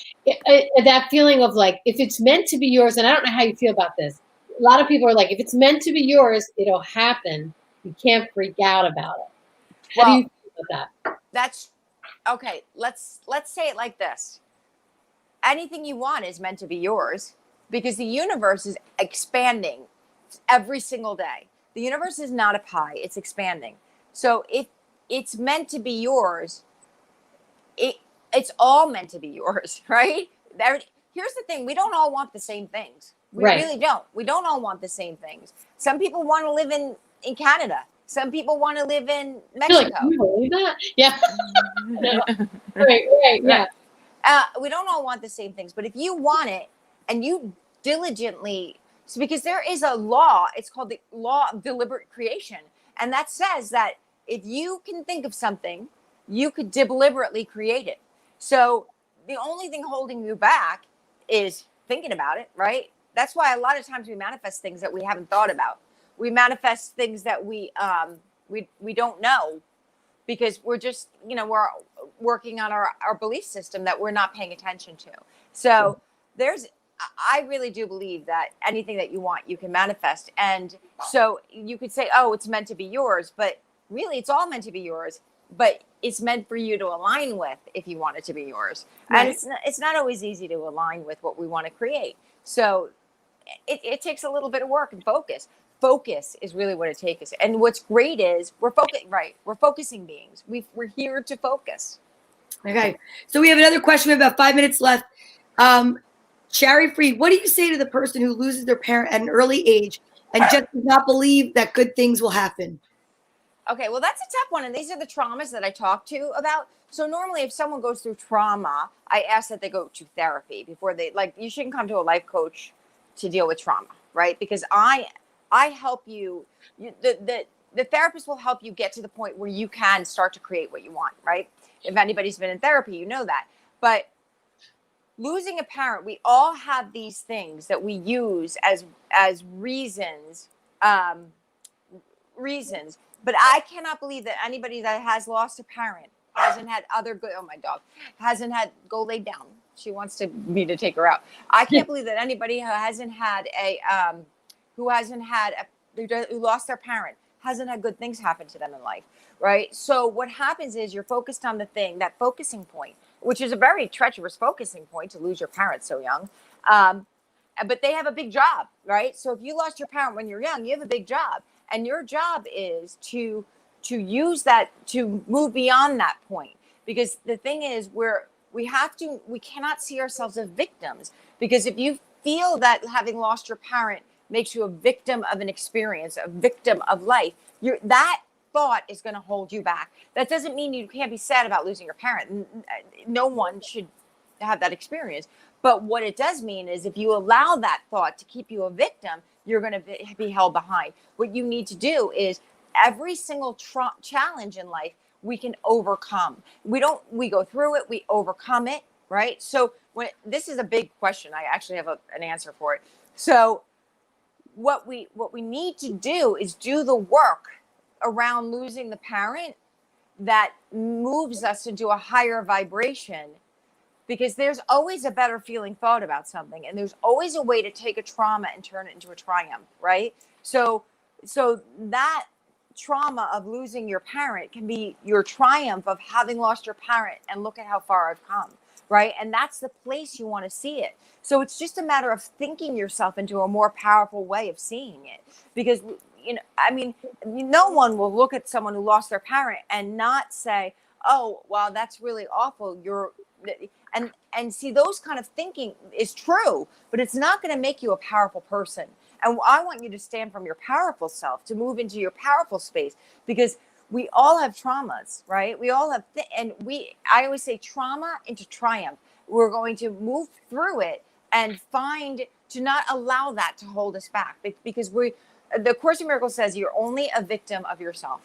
that feeling of like, if it's meant to be yours, and I don't know how you feel about this. A lot of people are like, if it's meant to be yours, it'll happen. You can't freak out about it. How do you feel about that? That's okay. Let's say it like this. Anything you want is meant to be yours because the universe is expanding every single day. The universe is not a pie, it's expanding. So if it's meant to be yours, it's all meant to be yours, right? Here's the thing, we don't all want the same things. We really don't. We don't all want the same things. Some people want to live in Canada. Some people want to live in Mexico. Can you believe that? Yeah. No. Right. Yeah. We don't all want the same things, but if you want it and you diligently, because there is a law, it's called the law of deliberate creation. And that says that if you can think of something, you could deliberately create it. So the only thing holding you back is thinking about it, right? That's why a lot of times we manifest things that we haven't thought about. We manifest things that we don't know because we're just, we're working on our belief system that we're not paying attention to. So I really do believe that anything that you want, you can manifest. And so you could say, oh, it's meant to be yours, but really it's all meant to be yours, but it's meant for you to align with if you want it to be yours. Right. And it's not always easy to align with what we want to create. So it takes a little bit of work and focus. Focus is really what it takes. And what's great is we're focusing beings. We're here to focus. Okay. So we have another question. We have about 5 minutes left. Cherry Free, what do you say to the person who loses their parent at an early age and just does not believe that good things will happen? Okay, well, that's a tough one. And these are the traumas that I talk to about. So normally if someone goes through trauma, I ask that they go to therapy before you shouldn't come to a life coach to deal with trauma, right? Because I help you, the therapist will help you get to the point where you can start to create what you want, right? If anybody's been in therapy, you know that. But losing a parent, we all have these things that we use as reasons. But I cannot believe that anybody that has lost a parent hasn't had hasn't had, go lay down. She wants me to take her out. I can't believe that anybody who hasn't had who lost their parent hasn't had good things happen to them in life, right? So what happens is you're focused on the thing, that focusing point, which is a very treacherous focusing point to lose your parent so young. But they have a big job, right? So if you lost your parent when you're young, you have a big job. And your job is to use that, to move beyond that point. Because the thing is, we cannot see ourselves as victims. Because if you feel that having lost your parent makes you a victim of an experience, a victim of life, that thought is going to hold you back. That doesn't mean you can't be sad about losing your parent. No one should have that experience. But what it does mean is if you allow that thought to keep you a victim, you're going to be held behind. What you need to do is every single challenge in life we can overcome. We go through it, we overcome it, right? So this is a big question. I actually have an answer for it. So what we need to do is do the work around losing the parent that moves us into a higher vibration, because there's always a better feeling thought about something, and there's always a way to take a trauma and turn it into a triumph, right? So that trauma of losing your parent can be your triumph of having lost your parent, and look at how far I've come, right? And that's the place you want to see it. So it's just a matter of thinking yourself into a more powerful way of seeing it, because no one will look at someone who lost their parent and not say, oh, wow, that's really awful. And see, those kind of thinking is true, but it's not going to make you a powerful person. And I want you to stand from your powerful self, to move into your powerful space, because we all have traumas, right? We all have, I always say trauma into triumph. We're going to move through it and to not allow that to hold us back, because the Course in Miracles says you're only a victim of yourself,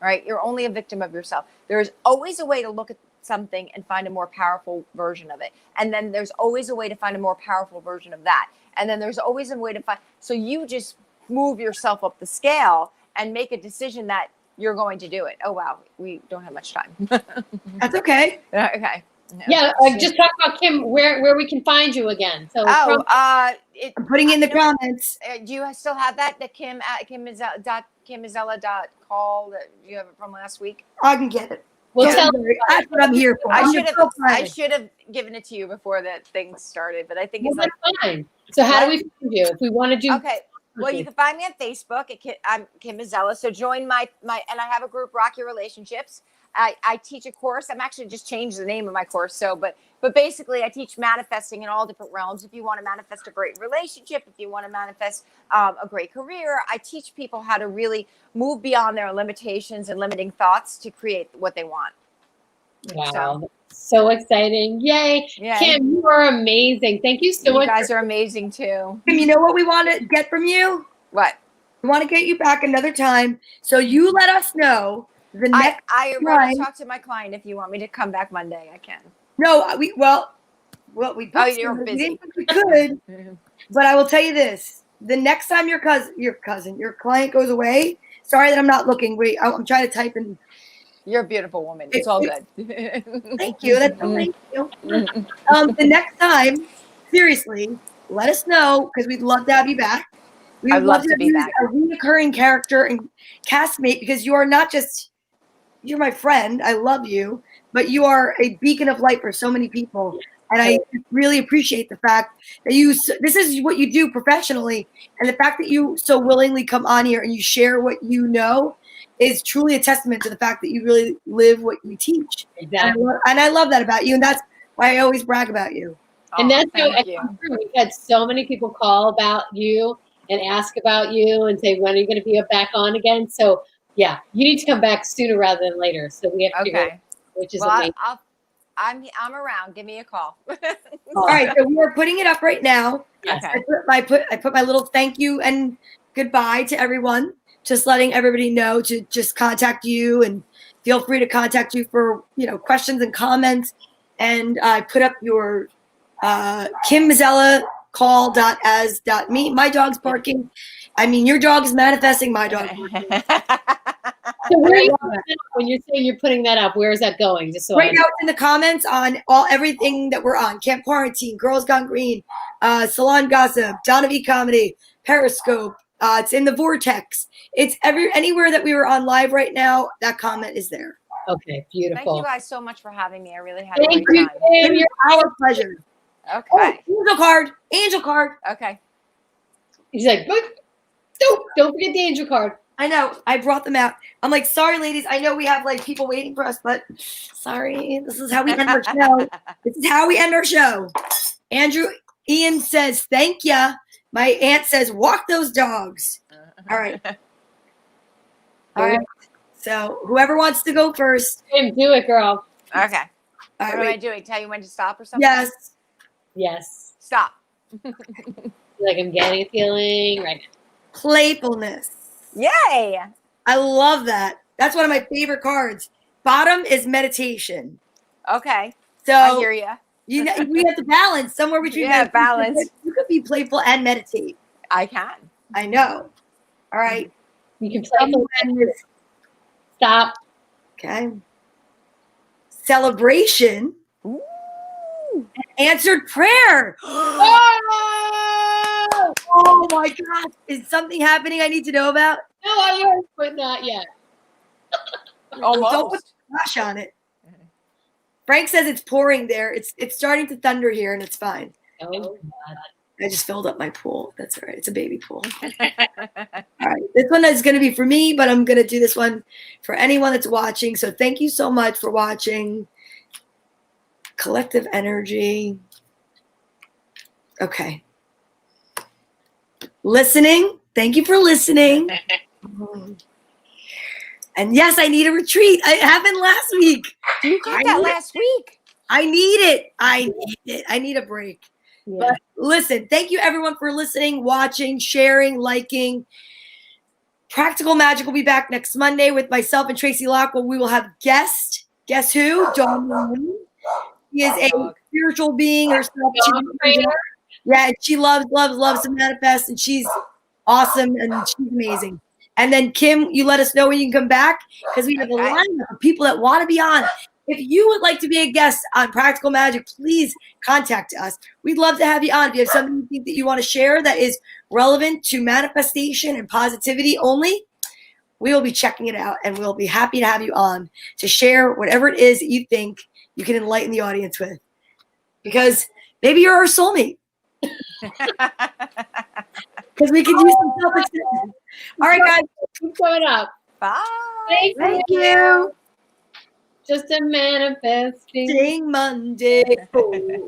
right? You're only a victim of yourself. There's always a way to look at something and find a more powerful version of it. And then there's always a way to find a more powerful version of that. And then there's always a way to find, so you just move yourself up the scale and make a decision that you're going to do it. Oh, wow. We don't have much time. That's okay. Okay. Yeah, just talk about Kim, where we can find you again. So I'm putting in the comments. Do you still have that? The Kimmazella.call that you have it from last week? I can get it. We'll tell that's what I'm here for. I should have given it to you before the thing started, but I think it's like fine. So how do we find you if we want to do? Okay. Well, you can find me on Facebook. I'm Kim Mazella. So join my and I have a group, Rock Your Relationships. I teach a course. I'm actually just changed the name of my course. So, but basically, I teach manifesting in all different realms. If you want to manifest a great relationship, if you want to manifest a great career, I teach people how to really move beyond their limitations and limiting thoughts to create what they want. Wow. So exciting. Yay. Kim, you are amazing. Thank you so much. You guys are amazing too. Kim, you know what we want to get from you? What? We want to get you back another time. So you let us know the next I already talked to my client. If you want me to come back Monday, I can. No, we you're busy. We could. But I will tell you this. The next time your client goes away, sorry that I'm not looking. I'm trying to type in. You're a beautiful woman. It's all good. Thank you. Thank you. The next time, seriously, let us know because we'd love to have you back. I'd love to be back. A recurring character and castmate because you are not just, you're my friend. I love you, but you are a beacon of light for so many people. And I really appreciate the fact that this is what you do professionally. And the fact that you so willingly come on here and you share what you know is truly a testament to the fact that you really live what you teach. Exactly. And I love that about you. And that's why I always brag about you. And that's true. We've had so many people call about you and ask about you and say, when are you going to be back on again? So yeah, you need to come back sooner rather than later. So we have to go, which is amazing. I'm around. Give me a call. All right. So we're putting it up right now. Yes. I put my little thank you and goodbye to everyone. Just letting everybody know to just contact you and feel free to contact you for, questions and comments. And I put up your Kim Mazella call.as.me. My dog's barking. I mean, your dog is manifesting, my dog. So where are you when you're saying you're putting that up? Where is that going? Just so right now, it's in the comments on everything that we're on: Camp Quarantine, Girls Gone Green, Salon Gossip, Donna V Comedy, Periscope. It's in the Vortex. It's anywhere that we were on live right now. That comment is there. Okay, beautiful. Thank you guys so much for having me. I really had a great time. It's our pleasure. Okay. Angel card. Okay. He's like, don't forget the angel card. I know. I brought them out. I'm like, sorry, ladies. I know we have people waiting for us, but sorry. This is how we end our show. This is how we end our show. Ian says, thank ya. My aunt says, walk those dogs. All right. All right. So whoever wants to go first. Kim, do it, girl. Okay. What am I doing? Tell you when to stop or something? Yes. Yes. Stop. Like I'm getting a feeling right now. Playfulness. Yay. I love that. That's one of my favorite cards. Bottom is meditation. Okay. So I hear you. We have to balance somewhere between balance. You could be playful and meditate. I can. I know. All right. You can play. Stop. Okay. Celebration. Ooh. Answered prayer. Oh my gosh. Is something happening I need to know about? No, I heard, but not yet. Almost. Don't put flash on it. Frank says it's pouring there. It's starting to thunder here, and it's fine. Oh, God. I just filled up my pool. That's all right. It's a baby pool. All right. This one is going to be for me, but I'm going to do this one for anyone that's watching. So thank you so much for watching. Collective energy. Okay. Listening. Thank you for listening. And yes, I need a retreat. It happened last week. You got that last week. I need it. I need a break. Yeah. But listen, thank you everyone for listening, watching, sharing, liking. Practical Magic will be back next Monday with myself and Tracy Locke, where we will have guest. Guess who? Donna. She is a spiritual being herself. Yeah, she loves to manifest, and she's awesome and she's amazing. And then Kim, you let us know when you can come back because we have a lineup of people that want to be on. if you would like to be a guest on Practical Magic, please contact us. We'd love to have you on. If you have something you think that you want to share that is relevant to manifestation and positivity only, we will be checking it out, and we'll be happy to have you on to share whatever it is that you think you can enlighten the audience with. Because maybe you're our soulmate. Because we could use some self-acceptance. All right, guys. Keep going up. Bye. Thank you. Just a manifesting Monday.